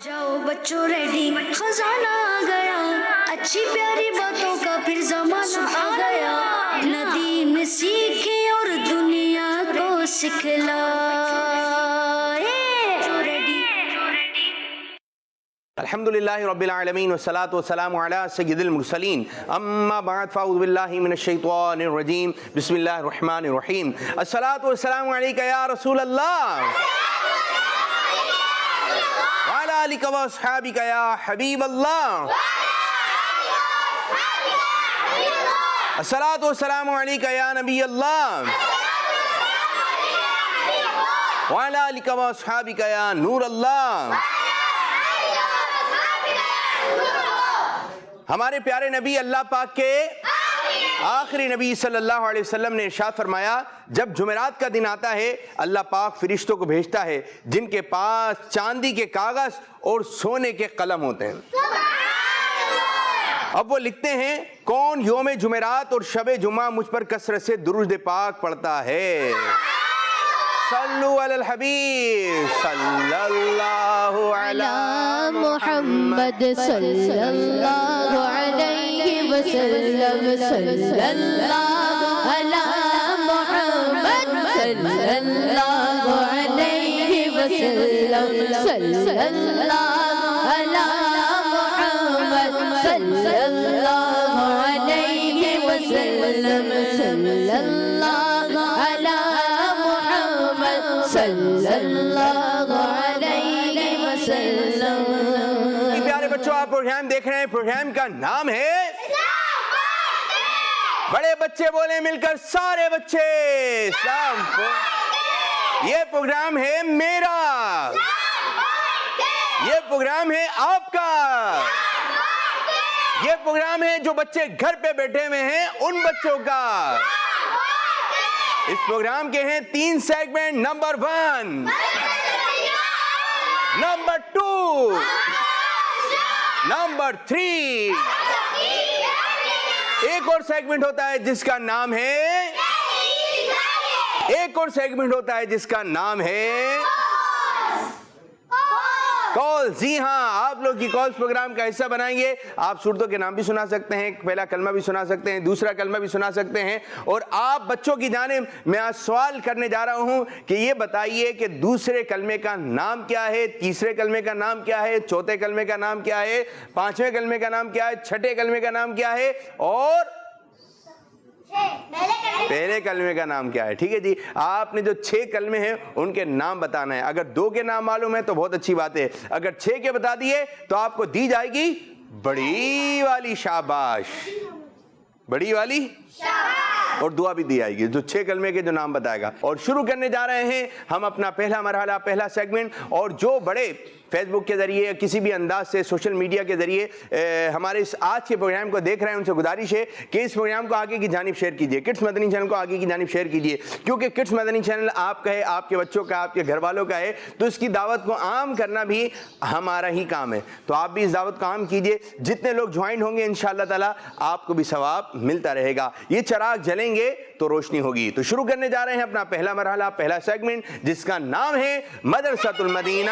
جاؤ بچوں ریڈی خزانہ آ گیا اچھی پیاری باتوں کا پھر زمانہ آ گیا ندیم سیکھے اور دنیا کو سکھلائے الحمدللہ رب العالمین والصلاة والسلام علی سید المرسلین اما بعد فاعوذ باللہ من الشیطان الرجیم بسم اللہ الرحمن الرحیم الصلاة والسلام علیکہ یا رسول اللہ وعلی آلکہ و اصحابکہ یا حبیب اللہ الصلاة والسلام علیکہ یا نبی اللہ وعلی آلکہ و اصحابکہ یا نور اللہ. ہمارے پیارے نبی اللہ پاک کے آخری نبی صلی اللہ علیہ وسلم نے ارشاد فرمایا جب جمعرات کا دن آتا ہے اللہ پاک فرشتوں کو بھیجتا ہے جن کے پاس چاندی کے کاغذ اور سونے کے قلم ہوتے ہیں. اب وہ لکھتے ہیں کون یوم جمعرات اور شب جمعہ مجھ پر کثرت سے درود پاک پڑھتا ہے. صلو علی الحبیب صلی اللہ علی محمد صلی اللہ علیہ وسلم صلی اللہ علی محمد صلی اللہ علیہ وسلم صلی اللہ علی محمد صلی اللہ علیہ وسلم صلی اللہ علی صلی اللہ علیہ وسلم. پیارے بچوں آپ پروگرام دیکھ رہے ہیں پروگرام کا نام ہے بڑے بچے بولیں مل کر سارے بچے اسلام کو. یہ پروگرام ہے میرا یہ پروگرام ہے آپ کا یہ پروگرام ہے جو بچے گھر پہ بیٹھے ہوئے ہیں ان بچوں کا. اس پروگرام کے ہیں 3 سیگمنٹ. نمبر 1 نمبر 2 نمبر 3 ایک اور سیگمنٹ ہوتا ہے جس کا نام ہے کال. جی ہاں آپ لوگ کی کالز پروگرام کا حصہ بنائیں گے. آپ صورتوں کے نام بھی سنا سکتے ہیں پہلا کلمہ بھی سنا سکتے ہیں دوسرا کلمہ بھی سنا سکتے ہیں. اور آپ بچوں کی جانب میں آج سوال کرنے جا رہا ہوں کہ یہ بتائیے کہ دوسرے کلمے کا نام کیا ہے تیسرے کلمے کا نام کیا ہے چوتھے کلمے کا نام کیا ہے پانچویں کلمے کا نام کیا ہے چھٹے کلمے کا نام کیا ہے اور پہلے کلمے کا نام کیا ہے. ٹھیک ہے جی آپ نے جو 6 کلمے ہیں ان کے نام بتانا ہے. اگر 2 کے نام معلوم ہے تو بہت اچھی بات ہے. اگر 6 کے بتا دیے تو آپ کو دی جائے گی بڑی والی شاباش بڑی والی اور دعا بھی دی جائے گی جو 6 کلمے کے جو نام بتائے گا. اور شروع کرنے جا رہے ہیں ہم اپنا پہلا مرحلہ پہلا سیگمنٹ. اور جو بڑے فیس بک کے ذریعے کسی بھی انداز سے سوشل میڈیا کے ذریعے ہمارے اس آج کے پروگرام کو دیکھ رہے ہیں ان سے گزارش ہے کہ اس پروگرام کو آگے کی جانب شیئر کیجئے. کڈس مدنی چینل کو آگے کی جانب شیئر کیجئے کیونکہ کڈس مدنی چینل آپ کا ہے آپ کے بچوں کا آپ کے گھر والوں کا ہے تو اس کی دعوت کو عام کرنا بھی ہمارا ہی کام ہے. تو آپ بھی اس دعوت کو عام کیجئے. جتنے لوگ جوائن ہوں گے انشاءاللہ تعالی آپ کو بھی ثواب ملتا رہے گا. یہ چراغ جلیں گے تو روشنی ہوگی. تو شروع کرنے جا رہے ہیں اپنا پہلا مرحلہ پہلا سیگمنٹ جس کا نام ہے مدرسۃ المدینہ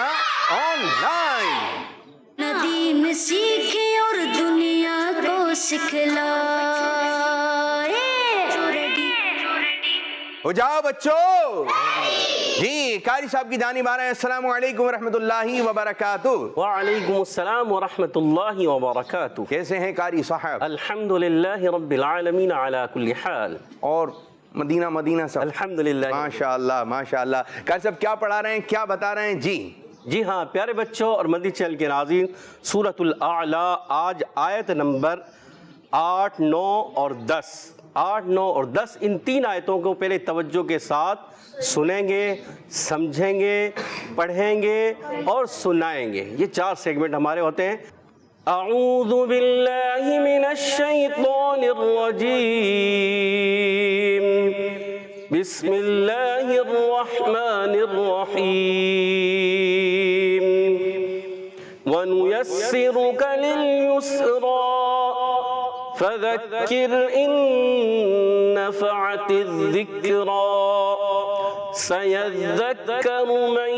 آن لائن. ندیم سیکھے اور دنیا کو سکھلائے. ہو جاؤ بچوں. جی قاری صاحب کی جانب آ رہے ہیں. السلام علیکم ورحمۃ اللہ وبرکاتہ. وعلیکم السلام ورحمۃ اللہ وبرکاتہ. کیسے ہیں قاری صاحب؟ الحمدللہ رب العالمین علی کل حال. اور مدینہ صاحب الحمدللہ ماشاءاللہ ماشاءاللہ. قاری صاحب کیا پڑھا رہے ہیں کیا بتا رہے ہیں؟ جی ہاں پیارے بچوں اور مدنی چینل کے ناظرین سورۃ الاعلیٰ آج آیت نمبر 8 9 اور 10 8 9 اور 10 ان 3 آیتوں کو پہلے توجہ کے ساتھ سنیں گے سمجھیں گے پڑھیں گے اور سنائیں گے. یہ 4 سیگمنٹ ہمارے ہوتے ہیں. اعوذ باللہ من الشیطان الرجیم بسم اللہ الرحمن الرحیم وَنُيَسِّرُكَ لِلْيُسْرَى فَذَكِّرْ إِن نَّفَعَتِ الذِّكْرَى سَيَذَّكَّرُ مَن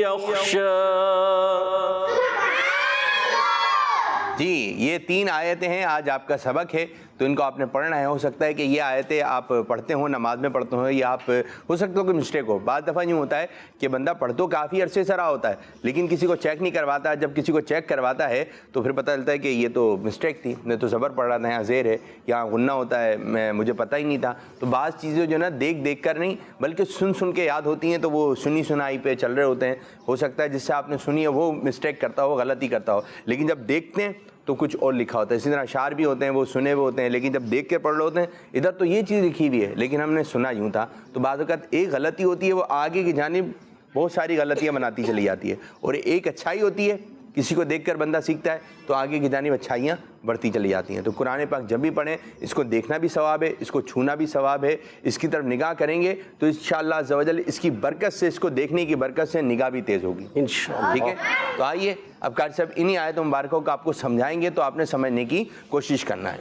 يَخْشَىٰ جی یہ 3 آیتیں ہیں، آج آپ کا سبق ہے تو ان کو آپ نے پڑھنا ہے۔ ہو سکتا ہے کہ یہ آیتیں آپ پڑھتے ہوں، نماز میں پڑھتے ہوں، یا آپ ہو سکتا ہے کوئی مسٹیک ہو۔ بعض دفعہ یوں ہوتا ہے کہ بندہ پڑھ تو کافی عرصے سے رہا ہوتا ہے لیکن کسی کو چیک نہیں کرواتا۔ جب کسی کو چیک کرواتا ہے تو پھر پتہ چلتا ہے کہ یہ تو مسٹیک تھی، میں تو زبر پڑھ رہا تھا، یہاں زیر ہے، یہاں غنہ ہوتا ہے، مجھے پتہ ہی نہیں تھا۔ تو بعض چیزیں جو ہے نا دیکھ کر نہیں بلکہ سن کے یاد ہوتی ہیں، تو وہ سنی سنائی پہ چل رہے ہوتے ہیں۔ ہو سکتا ہے جس سے آپ نے سنی ہے وہ مسٹیک کرتا ہو، غلطی کرتا ہو، لیکن جب دیکھتے ہیں تو کچھ اور لکھا ہوتا ہے۔ اسی طرح اشعار بھی ہوتے ہیں، وہ سنے ہوئے ہوتے ہیں لیکن جب دیکھ کے پڑھ رہے ہوتے ہیں ادھر تو یہ چیز لکھی ہوئی ہے لیکن ہم نے سنا یوں تھا۔ تو بعض اوقات ایک غلطی ہوتی ہے وہ آگے کی جانب بہت ساری غلطیاں بناتی چلی جاتی ہے، اور ایک اچھائی ہوتی ہے کسی کو دیکھ کر بندہ سیکھتا ہے تو آگے کی جانب اچھائیاں بڑھتی چلی جاتی ہیں۔ تو قرآن پاک جب بھی پڑھیں اس کو دیکھنا بھی ثواب ہے، اس کو چھونا بھی ثواب ہے، اس کی طرف نگاہ کریں گے تو انشاءاللہ عز و جل اس کی برکت سے، اس کو دیکھنے کی برکت سے نگاہ بھی تیز ہوگی انشاءاللہ۔ ٹھیک ہے، تو آئیے اب قاری صاحب انہی آیتوں مبارکوں کو آپ کو سمجھائیں گے تو آپ نے سمجھنے کی کوشش کرنا ہے۔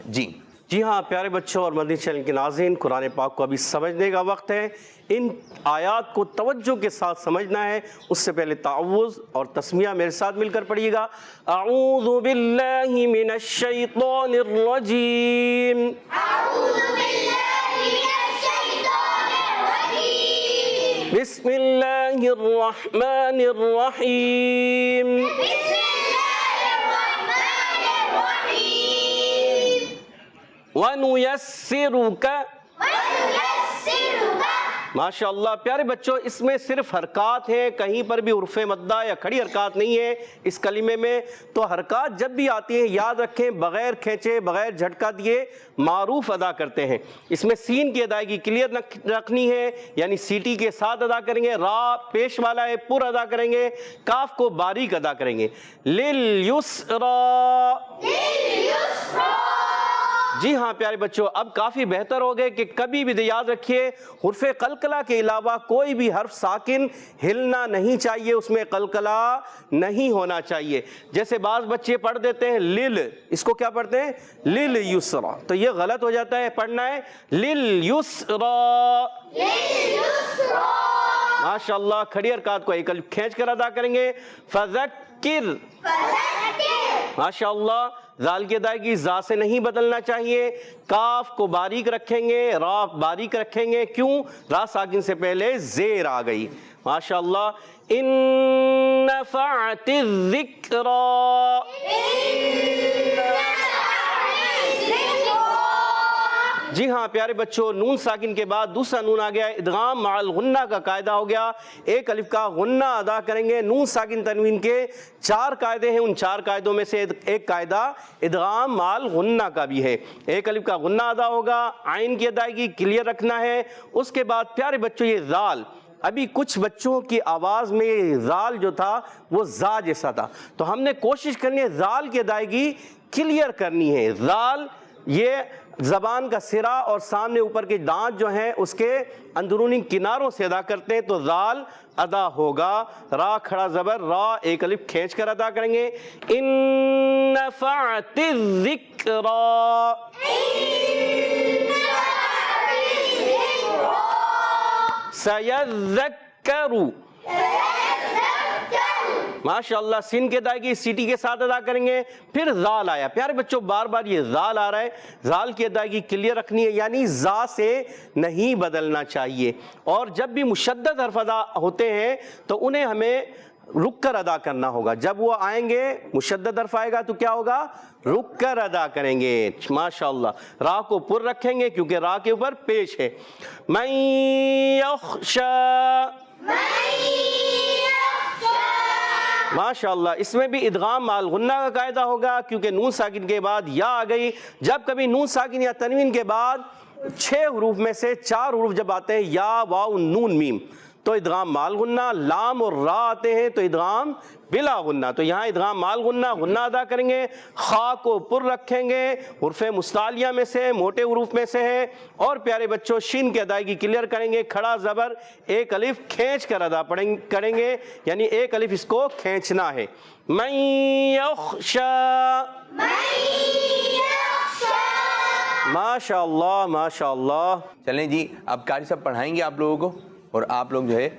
جی ہاں پیارے بچوں اور مدنی چینل کے ناظرین، قرآن پاک کو ابھی سمجھنے کا وقت ہے۔ ان آیات کو توجہ کے ساتھ سمجھنا ہے۔ اس سے پہلے تعوذ اور تسمیہ میرے ساتھ مل کر پڑھیے گا۔ اعوذ باللہ من الشیطان الرجیم، اعوذ باللہ من الشیطان الرجیم، بسم اللہ الرحمن الرحیم، بسم اللہ الرحمن الرحیم، وَنُيَسِّرُكَ، وَنُيَسِّرُكَ، ماشاءاللہ پیارے بچوں اس میں صرف حرکات ہیں، کہیں پر بھی حرف مدہ یا کھڑی حرکات نہیں ہے اس کلمے میں۔ تو حرکات جب بھی آتی ہیں یاد رکھیں بغیر کھینچے بغیر جھٹکا دیے معروف ادا کرتے ہیں۔ اس میں سین کی ادائیگی کلیئر رکھنی ہے، یعنی سیٹی کے ساتھ ادا کریں گے، را پیش والا ہے پر ادا کریں گے، کاف کو باریک ادا کریں گے۔ لِلْيُسْرَا، جی ہاں پیارے بچوں اب کافی بہتر ہو گئے کہ کبھی بھی یاد رکھیے حرف قلقلہ کے علاوہ کوئی بھی حرف ساکن ہلنا نہیں چاہیے، اس میں قلقلہ نہیں ہونا چاہیے۔ جیسے بعض بچے پڑھ دیتے ہیں لل، اس کو کیا پڑھتے ہیں لل یسرا، تو یہ غلط ہو جاتا ہے، پڑھنا ہے لل یسرا۔ ماشاءاللہ کھڑی حرکات کو ایک الف کھینچ کر ادا کریں گے۔ فذکر، ماشاءاللہ زال کی ادائیگی زا سے نہیں بدلنا چاہیے، کاف کو باریک رکھیں گے، را باریک رکھیں گے، کیوں را ساکن سے پہلے زیر آ گئی۔ ماشاءاللہ ان نفعت الذکرى، جی ہاں پیارے بچوں نون ساکن کے بعد دوسرا نون آ گیا، ادغام مع الغنہ کا قاعدہ ہو گیا۔ ایک الف کا غنہ ادا کریں گے۔ نون ساکن تنوین کے 4 قاعدے ہیں، ان 4 قاعدوں میں سے ایک قاعدہ ادغام مع الغنہ کا بھی ہے۔ ایک الف کا غنہ ادا ہوگا، عین کی ادائیگی کلیئر رکھنا ہے۔ اس کے بعد پیارے بچوں یہ ذال، ابھی کچھ بچوں کی آواز میں یہ ذال جو تھا وہ زا جیسا تھا، تو ہم نے کوشش کرنی ہے ذال کی ادائیگی کلیئر کرنی ہے۔ ذال یہ زبان کا سرا اور سامنے اوپر کے دانت جو ہیں اس کے اندرونی کناروں سے ادا کرتے ہیں، تو ذال ادا ہوگا۔ را کھڑا زبر را، ایک الف کھینچ کر ادا کریں گے۔ ان نفعت الذکرى، سیذکر، ماشاءاللہ سین کے ادائیگی سیٹی کے ساتھ ادا کریں گے۔ پھر ذال آیا، پیارے بچوں بار بار یہ ذال آ رہا ہے، ذال کی ادائیگی کلیئر رکھنی ہے، یعنی زا سے نہیں بدلنا چاہیے۔ اور جب بھی مشدد حرف ادا ہوتے ہیں تو انہیں ہمیں رک کر ادا کرنا ہوگا۔ جب وہ آئیں گے مشدد حرف آئے گا تو کیا ہوگا رک کر ادا کریں گے۔ ماشاءاللہ را کو پر رکھیں گے کیونکہ را کے اوپر پیش ہے۔ من یخشا، ماشاءاللہ اس میں بھی ادغام مع الغنہ کا قاعدہ ہوگا کیونکہ نون ساکن کے بعد یا آ گئی۔ جب کبھی نون ساکن یا تنوین کے بعد 6 حروف میں سے 4 حروف جب آتے ہیں یا واو نون میم تو ادغام مع الغنہ، لام اور را آتے ہیں تو ادغام بلا غنہ، تو یہاں ادغام مع الغنہ غنہ ادا کریں گے۔ خا کو پر رکھیں گے، حرف مستعلیہ میں سے موٹے حروف میں سے ہے۔ اور پیارے بچوں شین کی ادائیگی کلیئر کریں گے، کھڑا زبر ایک الف کھینچ کر ادا کریں گے، یعنی ایک الف اس کو کھینچنا ہے۔ من یخشا، ماشاءاللہ ماشاءاللہ۔ چلیں جی اب قاری صاحب پڑھائیں گے آپ لوگوں کو اور آپ لوگ جو ہے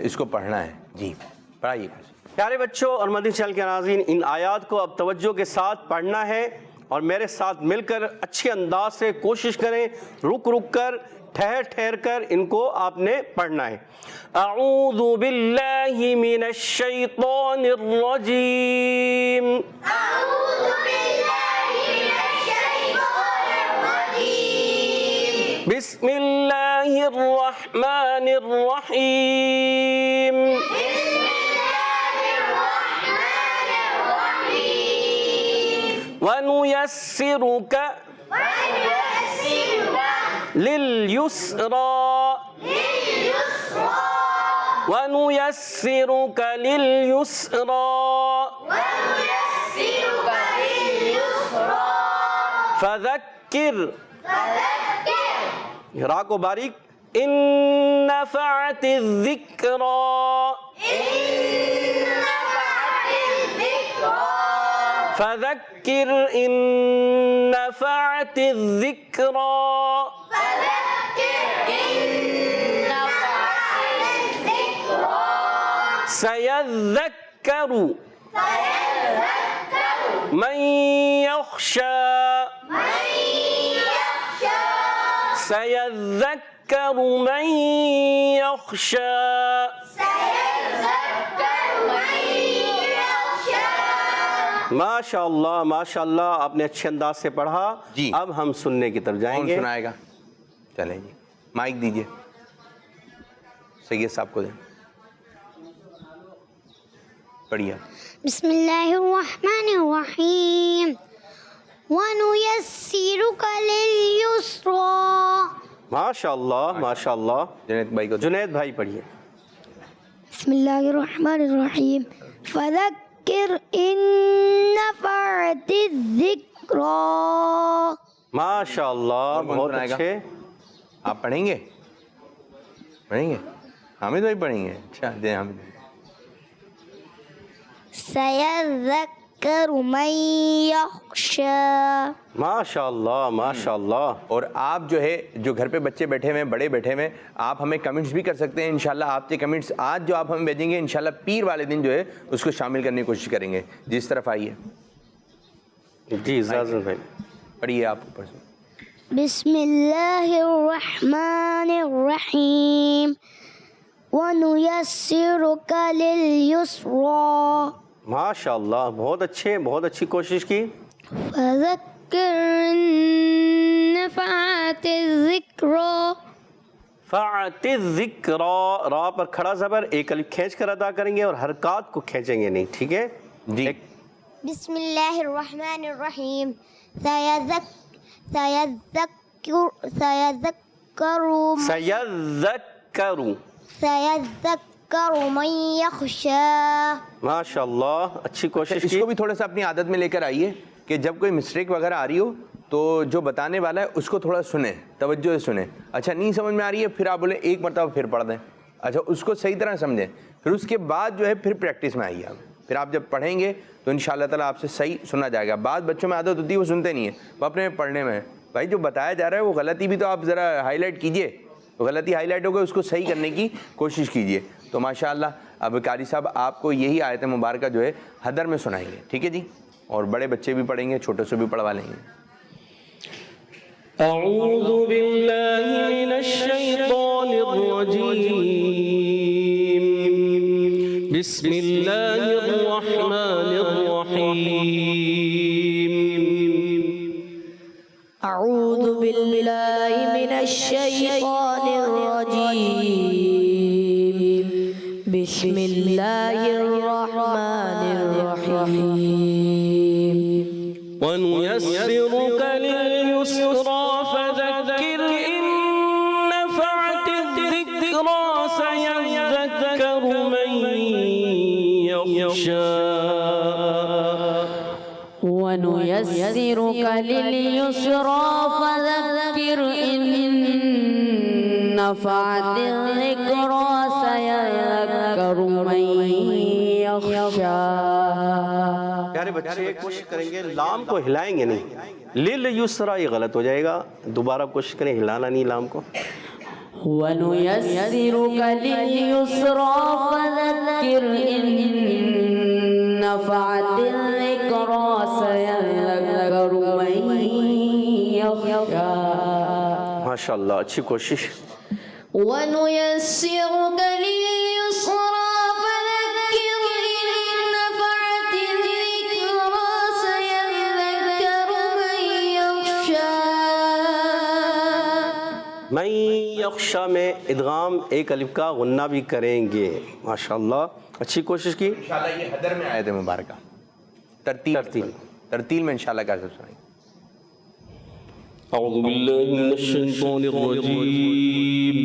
اس کو پڑھنا ہے۔ جی پڑھائیے قاری صاحب۔ پیارے بچوں اور مدنی چینل کے ناظرین، ان آیات کو اب توجہ کے ساتھ پڑھنا ہے اور میرے ساتھ مل کر اچھے انداز سے کوشش کریں، رک رک کر، ٹھہر ٹھہر کر ان کو آپ نے پڑھنا ہے۔ اعوذ باللہ من الشیطان الرجیم، أعوذ بالله من الشيطان الرجيم بسم اللہ الرحمن الرحیم، بسم الله الرحمن الرحيم وَنُيَسِّرُكَ ونيسرك لِلْيُسْرَى لليسرى وَنُيَسِّرُكَ لِلْيُسْرَى ونيسرك لليسرى فَذَكِّرْ، فذكر را کو باریک، إِن نَفَعَتِ الذِّكْرَى إن نفعت الذكرى فَذَكِّرْ إِن نَفَعَتِ الذِّكْرَى فذكر إن نفعت الذكرى سَيَذَّكَّرُ سيذكر مَن يَخْشَى من يخشى سَيَذَّكَّرُ مَن يَخْشَى سيذكر من يخشى ماشاءاللہ ماشاءاللہ، آپ نے اچھے انداز سے پڑھا۔ جی۔ اب ہم سننے کی طرف جائیں کون گے۔ سنائے گا؟ چلیں جی، مائک دیجئے، سید صاحب کو دیں، پڑھیے۔ بسم اللہ الرحمن الرحیم وَنُيَسِّرُكَ لِلْيُسْرَى ماشاءاللہ ماشاءاللہ، جنید بھائی کو دیں۔ جنید بھائی پڑھیے۔ بسم اللہ الرحمن الرحیم فَذَكِّرْ إِن نَفَعَتِ الذِّكْرَى ماشاءاللہ، اور کون بہت سنائے گا؟ اچھے۔ آپ پڑھیں گے؟ پڑھیں گے؟ حامد بھائی پڑھیں گے؟ اچھا دیں حامد بھائی۔ سَيَذَّكَّرُ مَن يَخْشَى ماشاءاللہ ماشاءاللہ، اور آپ جو ہے، جو گھر پہ بچے بیٹھے ہوئے ہیں، بڑے بیٹھے ہوئے ہیں، آپ ہمیں کمنٹس بھی کر سکتے ہیں۔ انشاءاللہ آپ کے کمنٹس آج جو آپ ہمیں بھیجیں گے، انشاءاللہ پیر والے دن جو ہے اس کو شامل کرنے کی کوشش کریں گے۔ جس طرف آئیے، جی اجازت بھائی۔ پڑھیے آپ اوپر سے۔ بسم اللہ الرحمن الرحیم وَنُيَسِّرُكَ لِلْيُسْرَى ماشاءاللہ، بہت اچھے، بہت اچھی کوشش کی۔ فَذَكِّرْ إِن نَفَعَتِ الذِّكْرَى فَعَتِ الذِّكْرَى، را پر کھڑا زبر، ایک الف کھینچ کر ادا کریں گے اور حرکات کو کھینچیں گے نہیں، ٹھیک ہے؟ جی۔ بسم اللہ الرحمن الرحیم سَيَذَّكَّرُ مَن يَخْشَى ماشاءاللہ، اچھی کوشش اس کی۔ کو بھی تھوڑا سا اپنی عادت میں لے کر آئیے کہ جب کوئی مسٹیک وغیرہ آ رہی ہو تو جو بتانے والا ہے اس کو تھوڑا سنیں، توجہ سے سنیں۔ اچھا نہیں سمجھ میں آ رہی ہے، پھر آپ بولیں ایک مرتبہ پھر پڑھ دیں، اچھا اس کو صحیح طرح سمجھیں، پھر اس کے بعد جو ہے پھر پریکٹس میں آئیے آپ۔ پھر آپ جب پڑھیں گے تو انشاءاللہ تعالیٰ آپ سے صحیح سنا جائے گا۔ بعض بچوں میں عادت ہوتی ہے وہ سنتے نہیں ہیں، وہ اپنے پڑھنے میں، بھائی جو بتایا جا رہا ہے وہ غلطی بھی تو آپ ذرا ہائی لائٹ کیجئے، وہ غلطی ہائی لائٹ ہو گئی اس کو صحیح کرنے کی کوشش کیجئے۔ تو ماشاءاللہ اب قاری صاحب آپ کو یہی آیت مبارکہ جو ہے حدر میں سنائیں گے، ٹھیک ہے جی؟ اور بڑے بچے بھی پڑھیں گے، چھوٹے سے بھی پڑھوا لیں گے۔ اعوذ باللہ من الشیطان الرجیم، بسم اللہ الرحمن الرحیم، أعوذ بالله من الشيطان الرجيم بسم الله الرحمن الرحيم ونيسرك لليسرى فذكر إن نفعت الذكرى سيذكر من يخشى ونيسرك لليسرى فذكر إن نفعت الذكرى سيذكر من يخشى پیارے بچے کوشش کریں گے، لام کو ہلائیں گے نہیں، لل یسرا یہ غلط ہو جائے گا، دوبارہ کوشش کریں، ہلانا نہیں لام کو۔ ونيسرك لليسرى فذكر إن نفعت الذكرى سيذكر من يخشى ماشاء اللہ، اچھی کوشش. ونيسرك لليسرى فذكر إن نفعت الذكرى سيذكر من يخشى. من یخشا میں ادغام ایک الف کا غنہ بھی کریں گے. ماشاء اللہ، اچھی کوشش کی. انشاءاللہ یہ حدر میں آیت مبارکہ ترتیل میں انشاءاللہ کا سب سنائیں. أعوذ بالله من الشيطان الرجيم.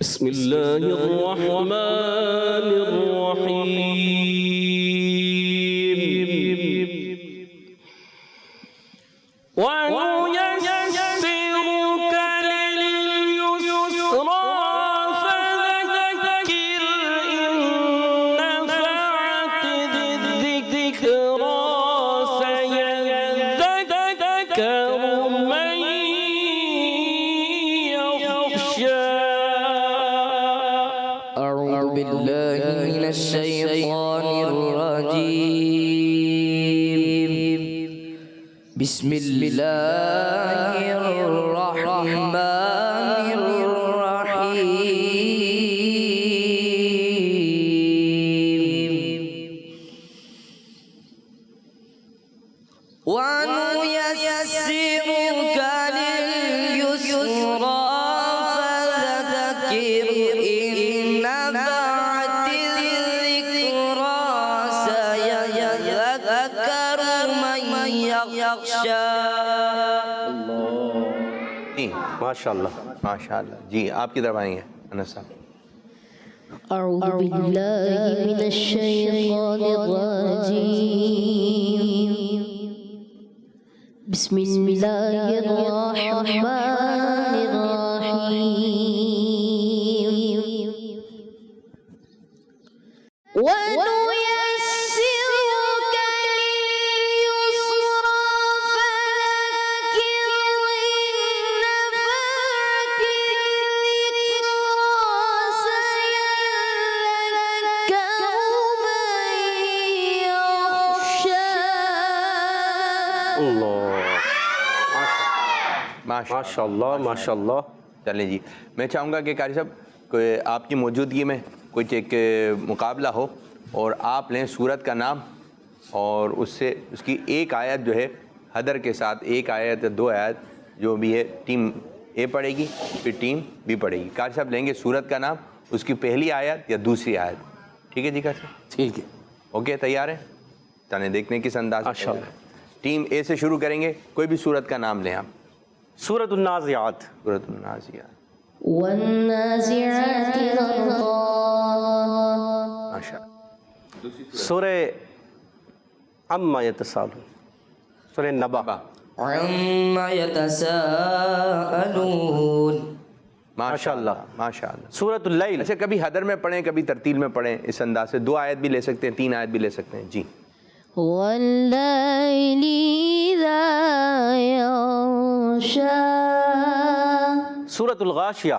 بسم الله الرحمن الرحيم. ونيسرك لليسرى فذكر إن نفعت الذكرى سيذكر من يخشى. أعوذ بالله من الشيطان الرجيم. بسم الله الرحمن الرحيم. ونيسرك لليسرى فذكر إن نفعت الذكرى سيذكر من يخشى. جی ماشاء اللہ. ماشاءاللہ. جی آپ کی طرف آئیں گے انس صاحب. أعوذ بالله من الشيطان الرجيم. بسم الله الرحمن الرحيم. ونيسرك لليسرى فذكر إن نفعت الذكرى سيذكر من يخشى. اللہ، ماشاء ماشاء اللہ، ماشاء اللہ. چلیں جی، میں چاہوں گا کہ قاری صاحب کوئی آپ کی موجودگی میں کچھ ایک مقابلہ ہو اور آپ لیں سورت کا نام اور اس سے اس کی ایک آیت جو ہے حدر کے ساتھ ایک آیت یا دو آیت جو بھی ہے ٹیم اے پڑھے گی پھر ٹیم بی پڑھے گی. قاری صاحب لیں گے سورت کا نام، اس کی پہلی آیت یا دوسری آیت. ٹھیک ہے جی قاری صاحب؟ ٹھیک ہے. اوکے، تیار ہیں؟ چلیں دیکھنے کس انداز سے. ماشاء اللہ. ٹیم اے سے شروع کریں گے. کوئی بھی سورت کا نام لیں آپ. سورۃ النازعات. سورت النازعات. والنازعات غرقا. ماشاء اللہ. سورہ عما یتساءلون. سورہ نبا. عما يتساءلون. ماشاء اللہ. ماشاء اللہ. سورۃ اللیل. اچھا، کبھی حدر میں پڑھیں کبھی ترتیل میں پڑھیں، اس انداز سے. دو آیت بھی لے سکتے ہیں، تین آیت بھی لے سکتے ہیں. جی. والليل إذا يغشى. سورۃ الغاشیہ.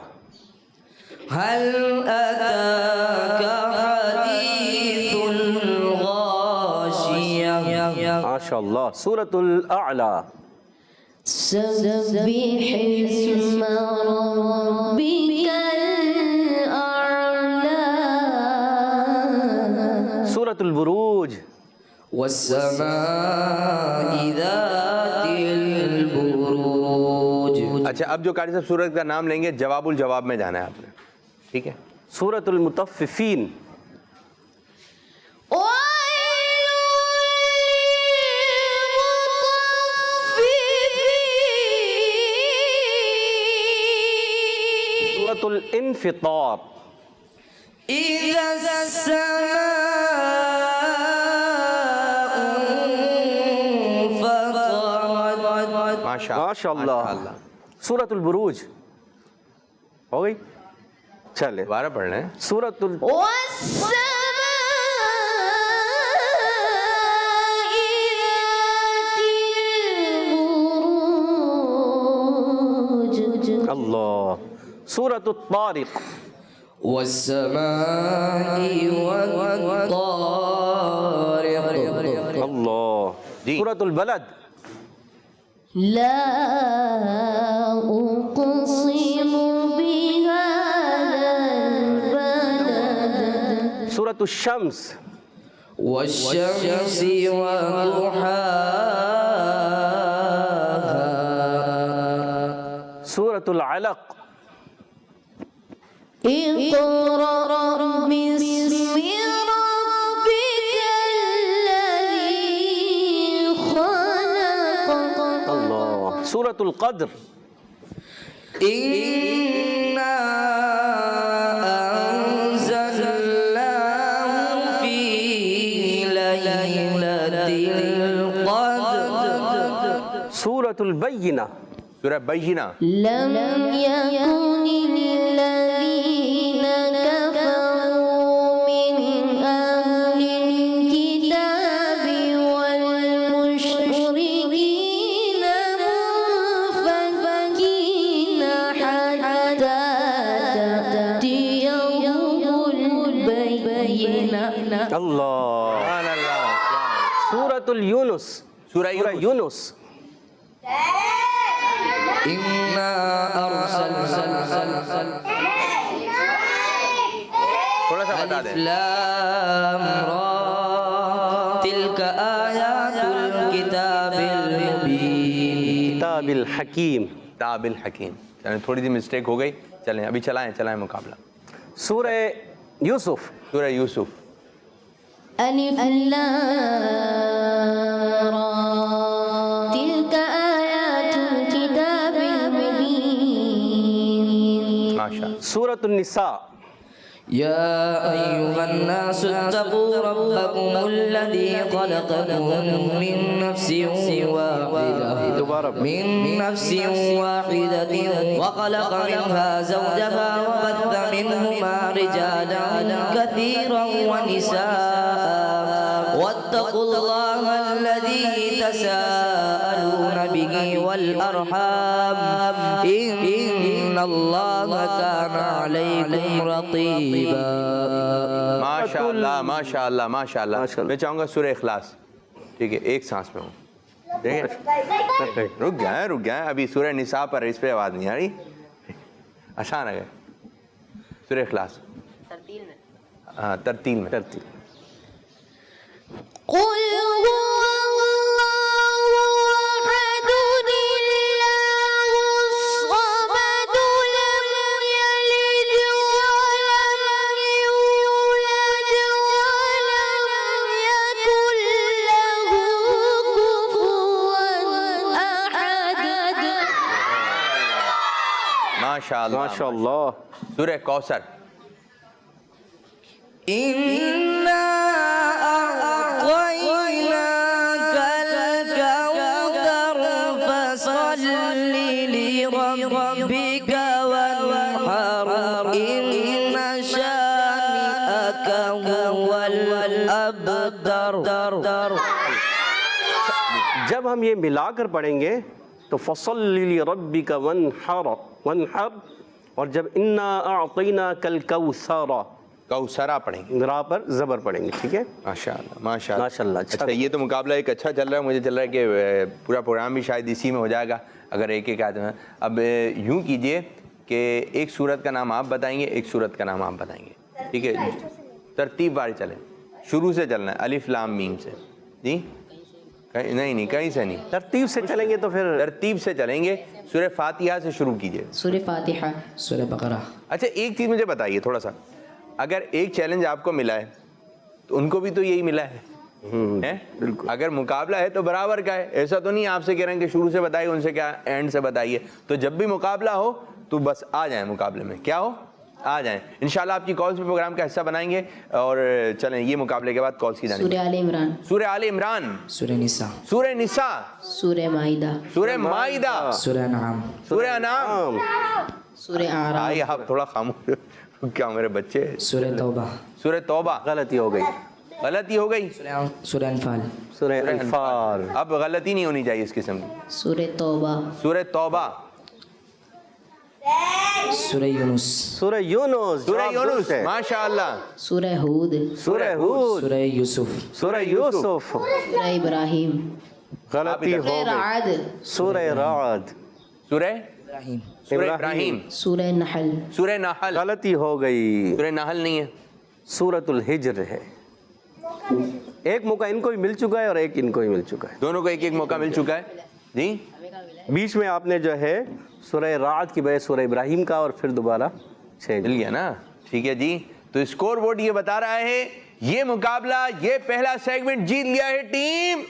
هل أتاك حديث الغاشية. ماشاء اللہ. سورۃ الاعلی. سبح اسم ربك الأعلى. سورۃ البروج. والسماء ذات البروج. اچھا، اب جو قاری صاحب سورت کا نام لیں گے جواب الجواب میں جانا ہے آپ نے. ٹھیک ہے. سورۃ المطففین. سورۃ الانفطار. إذا السماء انفطرت. ماشاء اللہ. سورۃ البروج ہو گئی. چلے دوبارہ پڑھ لیں. سورۃ اللہ. سورۃ الطارق. والسماء والطارق. اللہ. جی. سورۃ البلد. لا أقسم بهذا البلد سورۃ الشمس. والشمس وضحاها. سورۃ العلق. اقرأ باسم ربك الذي خلق. اللہ. سورۃ القدر. إنا أنزلناه في ليلة القدر. سورۃ البینہ. سورہ بینہ. لم يكن الذين كفروا من أهل الكتاب والمشركين منفكين حتى تأتيهم البينة. اللہ. سبحان اللہ. سورۃ اليونس. سورہ یونس. إنا أرسلنا. تھوڑا سا بتا ألف دیں. لام را تلك آيات الكتاب المبين. کتاب الحکیم. کتاب الحکیم. چلیں تھوڑی سی مسٹیک ہو گئی. چلیں ابھی چلائیں مقابلہ. سورہ یوسف. سورہ یوسف. ألف لام را تلك آيات الكتاب المبين. ماشاء. سورۃ النساء. يا أيها الناس اتقوا ربكم الذي خلقكم من نفس واحدة وخلق منها زوجها وبث منهما رجالا كثيرا ونساء واتقوا الله الذي تساءلون به والأرحام إن الله كان عليكم رقيبا. ماشاء اللہ ماشاء اللہ ماشاء اللہ. میں چاہوں گا سورہ اخلاص. ٹھیک ہے ایک سانس میں ہوں. ٹھیک ہے رک گئے ابھی سورہ نساء پر اس پہ آواز نہیں آ رہی. آسان ہے سورہ اخلاص. ہاں ترتیل میں. قل هو الله أحد الله الصمد لم يلد ولم يولد ولم يكن له كفوا أحد. ماشاء اللہ ماشاء اللہ. سورہ کوثر. إنا أعطيناك الكوثر فصل لربك وانحر إن شانئك هو الأبتر. جب ہم یہ ملا کر پڑھیں گے تو فصل لربک وانحر اور جب انا اعطیناک الکوثر کوثرہ پڑھیں گے. را پر زبر پڑھیں گے. ٹھیک ہے ماشاء اللہ ماشاء اللہ. ماشاء اللہ. اچھا یہ تو مقابلہ ایک اچھا چل رہا ہے. مجھے چل رہا ہے کہ پورا پروگرام بھی شاید اسی میں ہو جائے گا اگر ایک ایک آدمی. اب یوں کیجئے کہ ایک سورت کا نام آپ بتائیں گے ایک سورت کا نام آپ بتائیں گے. ٹھیک ہے ترتیب وار چلیں. شروع سے چلنا ہے الف لام میم سے. جی نہیں کہیں سے نہیں. ترتیب سے چلیں گے تو پھر ترتیب سے چلیں گے. سورہ فاتحہ سے شروع کیجئے. سورہ فاتحہ. سورہ بقرہ. اچھا ایک چیز مجھے بتائیے تھوڑا سا. اگر ایک چیلنج آپ کو ملا ہے تو ان کو بھی تو یہی ملا ہے. بالکل. اگر مقابلہ ہے تو برابر کا ہے. ایسا تو نہیں آپ سے کہہ رہے ہیں کہ شروع سے بتائیے ان سے کیا اینڈ سے بتائیے. تو جب بھی مقابلہ ہو تو بس آ جائیں مقابلے میں. کیا ہو آ جائیں. انشاءاللہ آپ کی کالز بھی پروگرام کا حصہ بنائیں گے. اور چلیں یہ مقابلے کے بعد کالز کی جانب. سورہ آل عمران. سورہ آل عمران. سورہ نساء. سورہ نساء. سورہ مائدہ. سورہ مائدہ. سورہ انعام. سورہ انعام. سورہ اعراف. آئیے آپ تھوڑا خاموش. کیا میرے بچے. سورہ توبہ. سورہ توبہ. غلطی ہو گئی. غلطی ہو گئی. سورہ انفال. سورہ انفال. اب غلطی نہیں ہونی چاہیے اس قسم کی. سورہ توبہ. سورہ توبہ. سورہ یونس. سورہ یونس. سورہ جواب یونس. درست ہے. ماشاءاللہ. سورہ ہود. سورہ ہود. سورہ یوسف. سورہ یوسف. سورہ ابراہیم. غلطی ہو سورہ گئی. رعد. سورہ رعد. سورہ ابراہیم. سورہ ابراہیم. سورہ نحل. سورہ نحل. غلطی ہو گئی. سورہ نحل نہیں ہے. سورۃ الحجر ہے. ایک موقع ان کو بھی مل چکا ہے اور ایک ان کو بھی مل چکا ہے. دونوں کو ایک ایک موقع مل چکا ہے. جی بیچ میں آپ نے جو ہے سورہ رعد کی بجائے سورہ ابراہیم کا اور پھر دوبارہ مل گیا نا. ٹھیک ہے جی. تو اسکور بورڈ یہ بتا رہا ہے یہ مقابلہ یہ پہلا سیگمنٹ جیت لیا ہے ٹیم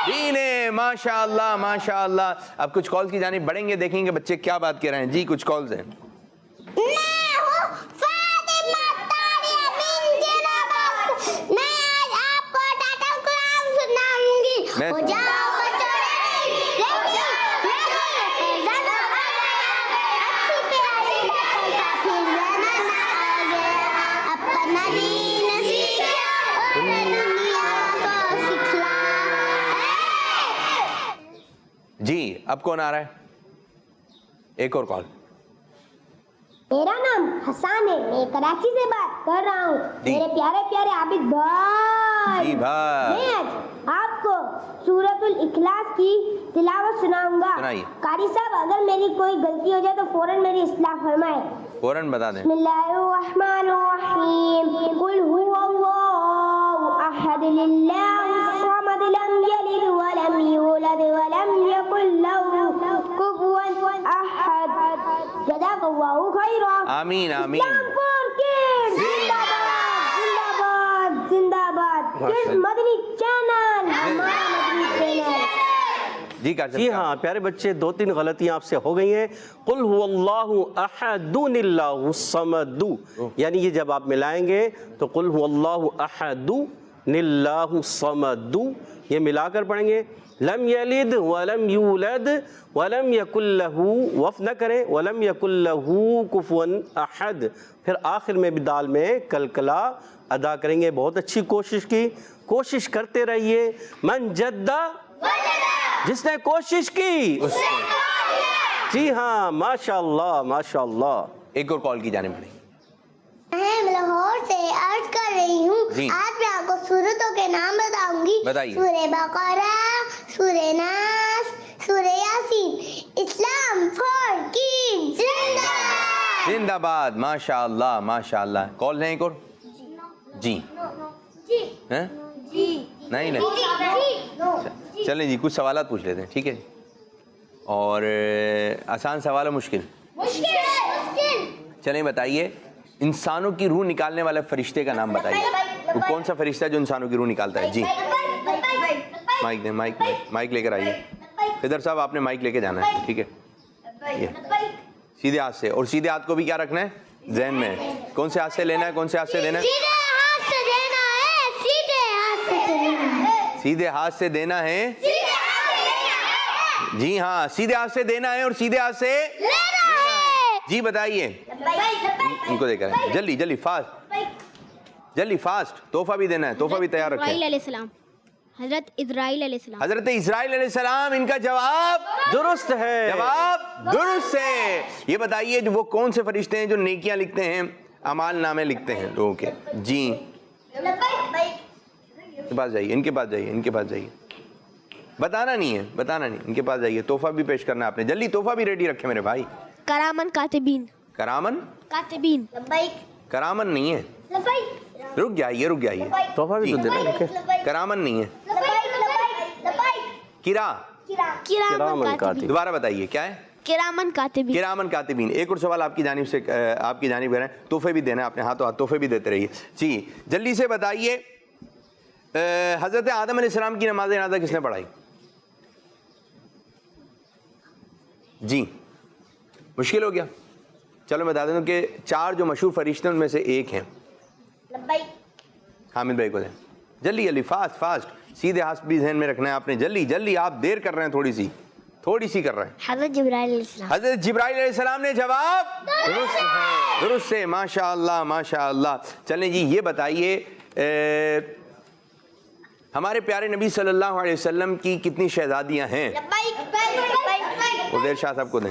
بی نے. ماشاء اللہ ماشاء اللہ. اب کچھ کالز کی جانب بڑھیں گے, دیکھیں گے بچے کیا بات کر رہے ہیں. جی کچھ کالز ہیں. میں ہوں فاطمہ طاہرہ بنت رباب. میں آج آپ کو ٹاٹا کلام سناؤں گی. ہو جاؤ بچوں ریڈی, ریڈی, ریڈی. زنا آ گیا, اچھی پیاری بچوں کا پھر زنا آ گیا. اپنا دین سیکھا اور دنیا کو سکھلا. جی اب کون آ رہا ہے؟ ایک اور کال. میرا نام حسان ہے, میں کراچی سے بات کر رہا ہوں. جی. میرے پیارے پیارے عابد بھائی, جی بھائی. میں آج آپ کو سورۃ الاخلاص کی تلاوت سناؤں گا. سنائیے. قاری صاحب اگر میری کوئی غلطی ہو جائے تو فوراً میری اصلاح فرمائیں. فوراً بتا دیں. بسم اللہ الرحمن الرحیم. قل هو اللہ احد للہ الصمد لم یلد ولم یولد ولم یکن له کفوا احد. جزاک اللہ خیرا. آمین آمین. اسلام کڈز زندہ باد, زندہ باد, زندہ باد. کڈز مدنی چینل, ہمارا مدنی چینل. جی کاشف جی صاحب. ہاں پیارے بچے, 2-3 غلطیاں آپ سے ہو گئی ہیں. قل هو اللہ احد اللہ الصمد, یعنی یہ جب آپ ملائیں گے تو قل هو اللہ احد اللہ الصمد یہ ملا کر پڑھیں گے. لم یلد ولم یولد ولم یکن لہ, وقف نہ کریں, ولم یکن لہ کفوا احد. پھر آخر میں بھی دال میں کلکلا ادا کریں گے. بہت اچھی کوشش کی, کوشش کرتے رہیے. من جدہ, جس نے کوشش کی. جی ہاں ماشاء اللہ ماشاء اللہ. ایک اور کال کی جانب بڑھیں. میں لاہور سے عرض کر رہی ہوں. جی. آج میں آپ کو سورتوں کے نام بتاؤں گی. بتائیے. سورہ بقرہ, سورہ ناس, سورہ یاسین. اسلام فار کڈز زندہ باد. زندہ باد. ماشاء اللہ ماشاء اللہ. کال ہے ایک اور. جی ہیں؟ نہیں نہیں. چلیں جی کچھ سوالات پوچھ لیتے ہیں. ٹھیک ہے. اور آسان سوال ہے مشکل؟ چلیں بتائیے انسانوں کی روح نکالنے والے فرشتے کا نام بتائیے. وہ کون سا فرشتہ ہے جو انسانوں کی روح نکالتا ہے؟ جی مائک دیں, مائک لے کر آئیے. ادھر صاحب آپ نے مائک لے کے جانا ہے. ٹھیک ہے. یہ سیدھے ہاتھ سے, اور سیدھے ہاتھ کو بھی کیا رکھنا ہے ذہن میں. کون سے ہاتھ سے لینا ہے, کون سے ہاتھ سے دینا ہے؟ سیدھے ہاتھ سے دینا ہے, سیدھے ہاتھ سے دینا ہے. سیدھے ہاتھ سے دینا ہے. جی ہاں سیدھے ہاتھ سے دینا ہے اور سیدھے ہاتھ سے لینا ہے. جی بتائیے. ان کو دے کر جلدی جلدی فاسٹ, جلدی فاسٹ. تحفہ بھی دینا ہے, تحفہ بھی تیار رکھیں. علیہ السلام, حضرت اسرائیل علیہ السلام. حضرت اسرائیل علیہ السلام. ان کا جواب درست ہے. جواب درست ہے. یہ بتائیے وہ کون سے فرشتے ہیں جو نیکیاں لکھتے ہیں, اعمال نامے لکھتے ہیں لوگوں کے؟ جی ان کے پاس جائیے, ان کے پاس جائیے, ان کے پاس جائیے. بتانا نہیں ہے, بتانا نہیں. ان کے پاس جائیے. تحفہ بھی پیش کرنا ہے آپ نے. جلدی تحفہ بھی ریڈی رکھے میرے بھائی. کرامن کاتبین. کرامن کاتبین. کرامن نہیں ہے. رک جائیے رک جائیے. تحفہ بھی تو دینا. کرامن نہیں ہے. کرا. کرامن کاتبین. دوبارہ بتائیے کیا ہے؟ کرامن کاتبین. کرامن کاتبین. ایک اور سوال آپ کی جانب سے, آپ کی جانب کر رہے ہیں. تحفے بھی دینا ہے, اپنے ہاتھوں ہاتھ تحفے بھی دیتے رہیے. جی جلدی سے بتائیے حضرت آدم علیہ السلام کی نماز جنازہ کس نے پڑھائی؟ جی مشکل ہو گیا. چلو میں بتا دوں کہ 4 جو مشہور فرشتے ان میں سے ایک ہیں. حامد بھائی کو دیں. جلدی جلدی فاسٹ فاسٹ. سیدھے ہاتھ بھی ذہن میں رکھنا ہے آپ نے. جلدی جلدی, آپ دیر کر رہے ہیں, تھوڑی سی کر رہے ہیں. حضرت جبرائیل علیہ السلام. حضرت جبرائیل علیہ السلام نے جواب درست ہے. ماشاء اللہ ماشاء اللہ. چلیں جی یہ بتائیے ہمارے پیارے نبی صلی اللہ علیہ وسلم کی کتنی شہزادیاں ہیں؟ عزیر شاہ صاحب کو دیں.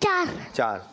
4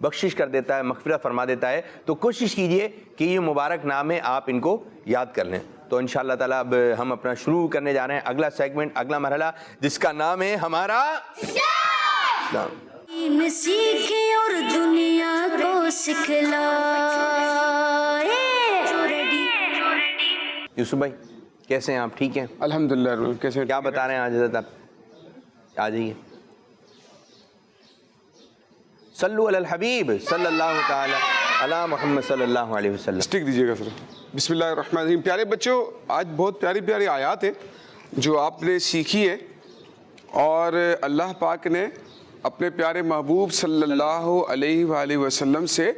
بخشش کر دیتا ہے, مغفرت فرما دیتا ہے. تو کوشش کیجئے کہ یہ مبارک نام ہے آپ ان کو یاد کر لیں. تو انشاءاللہ تعالیٰ اب ہم اپنا شروع کرنے جا رہے ہیں اگلا سیگمنٹ, اگلا مرحلہ, جس کا نام ہے ہمارا اسلام. دین سیکھے اور دنیا کو سکھلائے. یوسف بھائی کیسے ہیں آپ, ٹھیک ہیں؟ الحمدللہ. کیسے کیا بتا رہے ہیں آج حضرت آپ؟ آ جائیے. صلو علی الحبیب صلی اللہ تعالی علی محمد صلی اللہ علیہ وسلم. اسٹک دیجیے گا سر. بسم اللہ الرحمن الرحیم. پیارے بچوں, آج بہت پیاری پیاری آیات ہیں جو آپ نے سیکھی ہے, اور اللہ پاک نے اپنے پیارے محبوب صلی اللہ علیہ وآلہ وسلم سے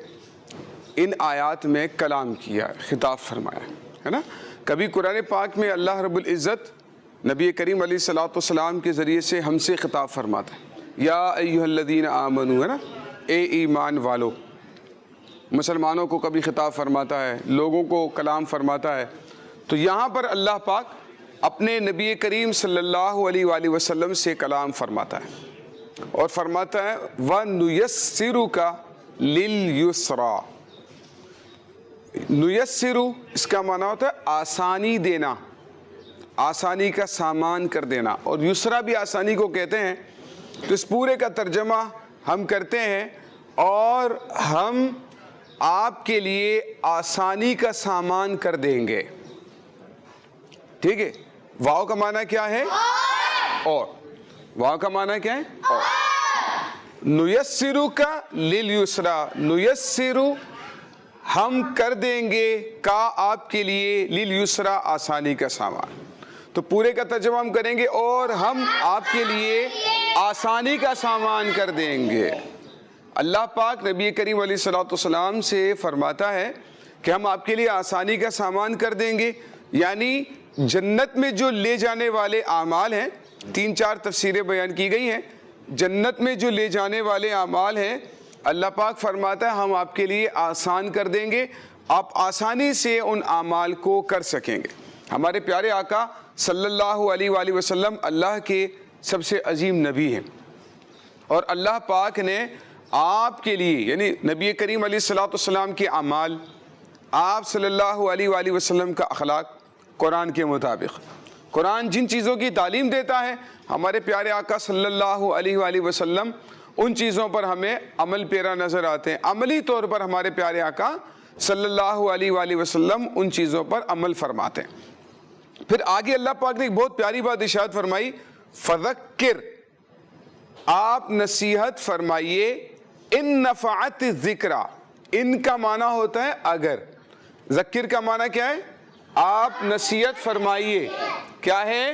ان آیات میں کلام کیا, خطاب فرمایا ہے نا. کبھی قرآن پاک میں اللہ رب العزت نبی کریم علیہ الصلوۃ والسلام کے ذریعے سے ہم سے خطاب فرماتا ہے, یا ایھا الذین آمنوا, ہے نا, اے ایمان والو. مسلمانوں کو کبھی خطاب فرماتا ہے, لوگوں کو کلام فرماتا ہے. تو یہاں پر اللہ پاک اپنے نبی کریم صلی اللہ علیہ وآلہ وسلم سے کلام فرماتا ہے, اور فرماتا ہے وَنُيَسِّرُكَ لِلْيُسْرَى. نُيَسِّرُ اس کا معنی ہوتا ہے آسانی دینا, آسانی کا سامان کر دینا, اور یسرا بھی آسانی کو کہتے ہیں. تو اس پورے کا ترجمہ ہم کرتے ہیں, اور ہم آپ کے لیے آسانی کا سامان کر دیں گے. ٹھیک ہے, واو کا معنی کیا ہے؟ اور. واو کا معنی کیا ہے؟ اور. نُيَسِّرُكَ لِلْيُسْرَى, نُيَسِّرُ ہم کر دیں گے کا آپ کے لیے, لِلْيُسْرَى آسانی کا سامان. تو پورے کا ترجمہ ہم کریں گے, اور ہم آپ کے لیے آسانی کا سامان کر دیں گے. اللہ پاک نبی کریم علیہ الصلوۃ والسلام سے فرماتا ہے کہ ہم آپ کے لیے آسانی کا سامان کر دیں گے, یعنی جنت میں جو لے جانے والے اعمال ہیں, 3-4 تفسیریں بیان کی گئی ہیں. جنت میں جو لے جانے والے اعمال ہیں, اللہ پاک فرماتا ہے ہم آپ کے لیے آسان کر دیں گے, آپ آسانی سے ان اعمال کو کر سکیں گے. ہمارے پیارے آقا صلی اللہ علیہ وآلہ وسلم اللہ کے سب سے عظیم نبی ہیں, اور اللہ پاک نے آپ کے لیے, یعنی نبی کریم علیہ الصلوۃ والسلام کے اعمال, آپ صلی اللہ علیہ وآلہ وسلم کا اخلاق قرآن کے مطابق, قرآن جن چیزوں کی تعلیم دیتا ہے, ہمارے پیارے آقا صلی اللہ علیہ وآلہ وسلم ان چیزوں پر ہمیں عمل پیرا نظر آتے ہیں. عملی طور پر ہمارے پیارے آقا صلی اللہ علیہ وآلہ وسلم ان چیزوں پر عمل فرماتے ہیں. پھر آگے اللہ پاک نے ایک بہت پیاری بات ارشاد فرمائی, فذکر, آپ نصیحت فرمائیے, ان نفعت الذکریٰ, ان کا معنی ہوتا ہے اگر, ذکر کا معنی کیا ہے؟ آپ نصیحت فرمائیے. کیا ہے؟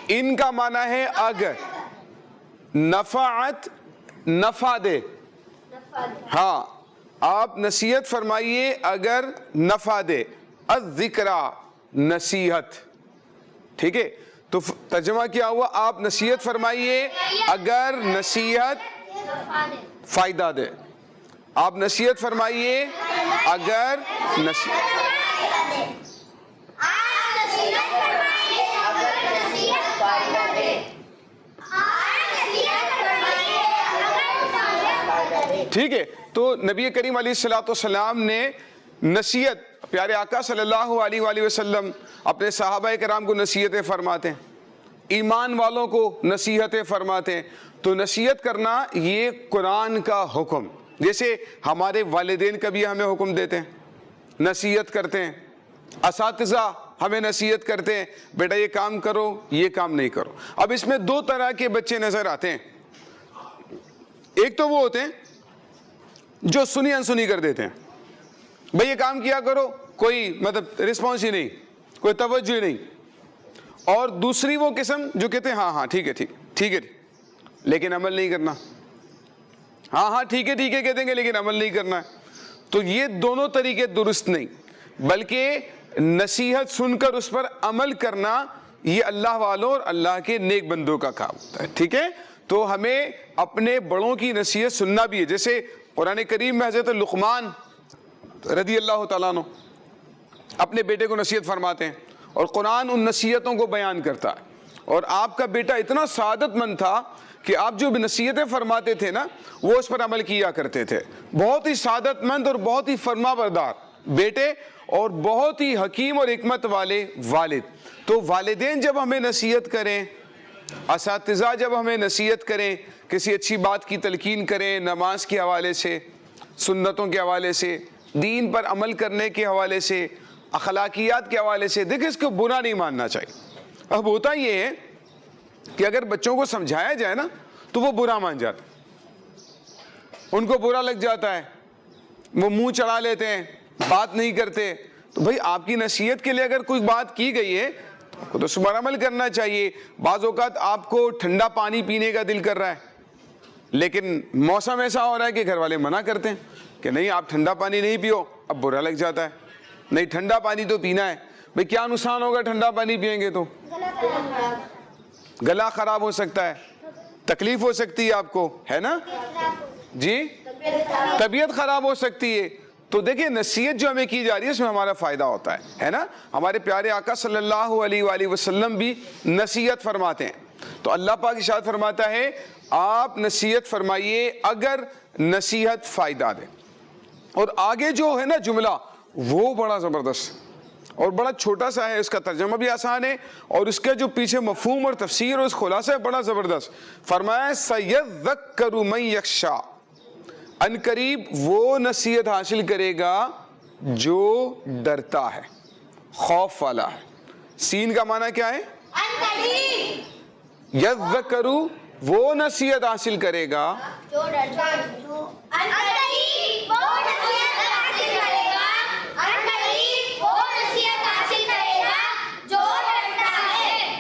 ان کا معنی ہے اگر. نفعت نفع دے, ہاں آپ نصیحت فرمائیے اگر نفع دے. الذکریٰ نصیحت, ٹھیک ہے. تو ترجمہ کیا ہوا؟ آپ نصیحت فرمائیے اگر نصیحت فائدہ دے. آپ نصیحت فرمائیے اگر ٹھیک ہے. تو نبی کریم علیہ الصلوۃ والسلام نے نصیحت, پیارے آقا صلی اللہ علیہ وآلہ وسلم اپنے صحابہ کرام کو نصیحتیں فرماتے ہیں, ایمان والوں کو نصیحتیں فرماتے ہیں. تو نصیحت کرنا یہ قرآن کا حکم, جیسے ہمارے والدین کبھی ہمیں حکم دیتے ہیں, نصیحت کرتے ہیں, اساتذہ ہمیں نصیحت کرتے ہیں, بیٹا یہ کام کرو, یہ کام نہیں کرو. اب اس میں 2 طرح کے بچے نظر آتے ہیں. ایک تو وہ ہوتے ہیں جو سنی انسنی کر دیتے ہیں, بھئی یہ کام کیا کرو, کوئی مطلب رسپانس ہی نہیں, کوئی توجہ ہی نہیں. اور دوسری وہ قسم جو کہتے ہیں ہاں ہاں ٹھیک ہے ٹھیک ٹھیک ہے, لیکن عمل نہیں کرنا. ہاں ہاں ٹھیک ہے کہہ دیں گے, لیکن عمل نہیں کرنا ہے. تو یہ دونوں طریقے درست نہیں, بلکہ نصیحت سن کر اس پر عمل کرنا یہ اللہ والوں اور اللہ کے نیک بندوں کا کام ہوتا ہے. ٹھیک ہے. تو ہمیں اپنے بڑوں کی نصیحت سننا بھی ہے. جیسے قرآن کریم میں حضرت لقمان رضی اللہ تعالیٰ عنہ اپنے بیٹے کو نصیحت فرماتے ہیں, اور قرآن ان نصیحتوں کو بیان کرتا ہے. اور آپ کا بیٹا اتنا سعادت مند تھا کہ آپ جو نصیحتیں فرماتے تھے نا وہ اس پر عمل کیا کرتے تھے. بہت ہی سعادت مند اور بہت ہی فرما بردار بیٹے اور بہت ہی حکیم اور حکمت والے والد. تو والدین جب ہمیں نصیحت کریں, اساتذہ جب ہمیں نصیحت کریں, کسی اچھی بات کی تلقین کریں, نماز کے حوالے سے, سنتوں کے حوالے سے, دین پر عمل کرنے کے حوالے سے, اخلاقیات کے حوالے سے, دیکھیں اس کو برا نہیں ماننا چاہیے. اب ہوتا یہ ہے کہ اگر بچوں کو سمجھایا جائے نا تو وہ برا مان جاتے, ان کو برا لگ جاتا ہے, وہ منہ چڑھا لیتے ہیں, بات نہیں کرتے. تو بھئی آپ کی نصیحت کے لیے اگر کوئی بات کی گئی ہے تو اس پر عمل کرنا چاہیے. بعض اوقات آپ کو ٹھنڈا پانی پینے کا دل کر رہا ہے لیکن موسم ایسا ہو رہا ہے کہ گھر والے منع کرتے ہیں کہ نہیں آپ ٹھنڈا پانی نہیں پیو, اب برا لگ جاتا ہے, نہیں ٹھنڈا پانی تو پینا ہے. بھئی کیا نقصان ہوگا ٹھنڈا پانی پئیں گے تو؟ گلا خراب ہو سکتا ہے, تکلیف ہو سکتی ہے آپ کو, ہے نا جی, طبیعت خراب ہو سکتی ہے. تو دیکھیں نصیحت جو ہمیں کی جا رہی ہے اس میں ہمارا فائدہ ہوتا ہے نا. ہمارے پیارے آقا صلی اللہ علیہ وآلہ وسلم بھی نصیحت فرماتے ہیں. تو اللہ پاک ارشاد فرماتا ہے آپ نصیحت فرمائیے اگر نصیحت فائدہ دے. اور آگے جو ہے نا جملہ وہ بڑا زبردست اور بڑا چھوٹا سا ہے, اس کا ترجمہ بھی آسان ہے اور اس کے جو پیچھے مفہوم اور تفسیر اور اس خلاصہ ہے بڑا زبردست. فرمایا سَيَذَّكَّرُ مَن يَخْشَىٰ, ان قریب وہ نصیحت حاصل کرے گا جو ڈرتا ہے, خوف والا ہے. سین کا معنی کیا ہے؟ یذکرو, وہ نصیحت حاصل کرے گا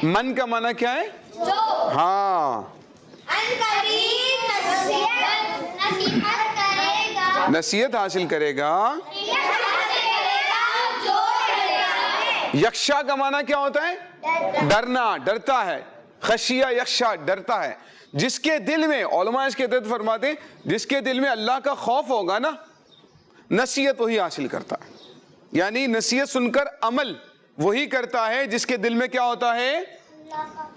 من کا معنی کیا ہے؟ ہاں, نصیحت حاصل کرے گا. یکشا کا معنی کیا ہوتا ہے؟ ڈرنا, ڈرتا ہے. خشیہ یکشا, ڈرتا ہے. جس کے دل میں, علماء اس کے تحت فرماتے ہیں, جس کے دل میں اللہ کا خوف ہوگا نا نصیحت وہی حاصل کرتا ہے. یعنی نصیحت سن کر عمل وہی کرتا ہے جس کے دل میں کیا ہوتا ہے؟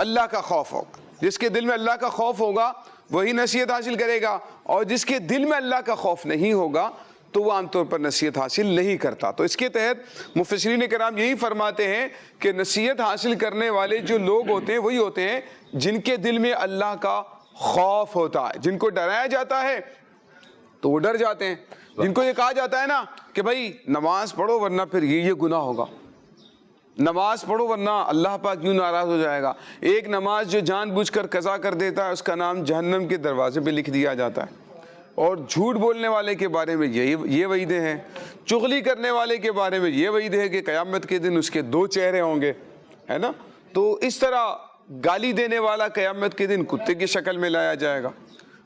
اللہ کا خوف ہوگا. جس کے دل میں اللہ کا خوف ہوگا وہی نصیحت حاصل کرے گا, اور جس کے دل میں اللہ کا خوف نہیں ہوگا تو وہ عام طور پر نصیحت حاصل نہیں کرتا. تو اس کے تحت مفسرین کرام یہی فرماتے ہیں کہ نصیحت حاصل کرنے والے جو لوگ ہوتے ہیں وہی ہوتے ہیں جن کے دل میں اللہ کا خوف ہوتا ہے. جن کو ڈرایا جاتا ہے تو وہ ڈر جاتے ہیں. جن کو یہ کہا جاتا ہے نا کہ بھائی نماز پڑھو ورنہ پھر یہ گناہ ہوگا, نماز پڑھو ورنہ اللہ پاک یوں ناراض ہو جائے گا. ایک نماز جو جان بوجھ کر قضا کر دیتا ہے اس کا نام جہنم کے دروازے پہ لکھ دیا جاتا ہے. اور جھوٹ بولنے والے کے بارے میں یہ وعیدیں ہیں. چغلی کرنے والے کے بارے میں یہ وعید ہے کہ قیامت کے دن اس کے 2 چہرے ہوں گے, ہے نا. تو اس طرح گالی دینے والا قیامت کے دن کتے کی شکل میں لایا جائے گا.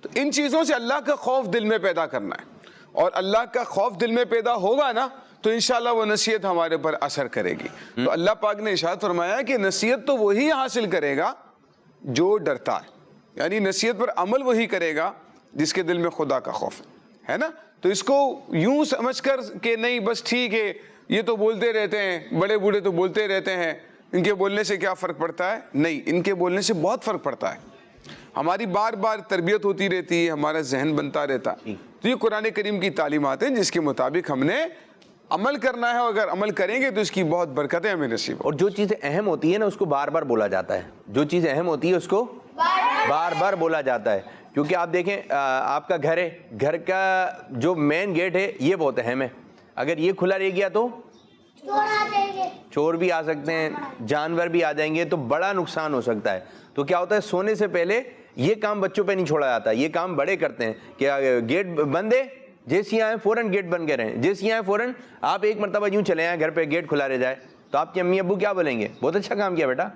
تو ان چیزوں سے اللہ کا خوف دل میں پیدا کرنا ہے, اور اللہ کا خوف دل میں پیدا ہوگا نا تو انشاءاللہ وہ نصیحت ہمارے پر اثر کرے گی. تو اللہ پاک نے ارشاد فرمایا کہ نصیحت تو وہی حاصل کرے گا جو ڈرتا ہے, یعنی نصیحت پر عمل وہی کرے گا جس کے دل میں خدا کا خوف ہے نا. تو اس کو یوں سمجھ کر کہ نہیں بس ٹھیک ہے یہ تو بولتے رہتے ہیں, بڑے بوڑھے تو بولتے رہتے ہیں, ان کے بولنے سے کیا فرق پڑتا ہے؟ نہیں, ان کے بولنے سے بہت فرق پڑتا ہے. ہماری بار بار تربیت ہوتی رہتی ہے, ہمارا ذہن بنتا رہتا ہے. تو یہ قرآن کریم کی تعلیمات ہیں جس کے مطابق ہم نے عمل کرنا ہے, اور اگر عمل کریں گے تو اس کی بہت برکتیں ہمیں نصیب. اور جو چیزیں اہم ہوتی ہے نا اس کو بار بار بولا جاتا ہے. جو چیز اہم ہوتی ہے اس کو بار بار بولا جاتا ہے. کیونکہ آپ دیکھیں آپ کا گھر ہے, گھر کا جو مین گیٹ ہے یہ بہت اہم ہے. اگر یہ کھلا رہ گیا تو چور بھی آ سکتے ہیں, جانور بھی آ جائیں گے, تو بڑا نقصان ہو سکتا ہے. تو کیا ہوتا ہے سونے سے پہلے یہ کام بچوں پہ نہیں چھوڑا جاتا, یہ کام بڑے کرتے ہیں کہ گیٹ بند ہے, جیسے آئے فوراً گیٹ بند کریں, جیسے آئے فوراً. آپ ایک مرتبہ یوں چلے آئیں گھر پہ گیٹ کھلا رہ جائے تو آپ کے امی ابو کیا بولیں گے؟ بہت اچھا کام کیا بیٹا,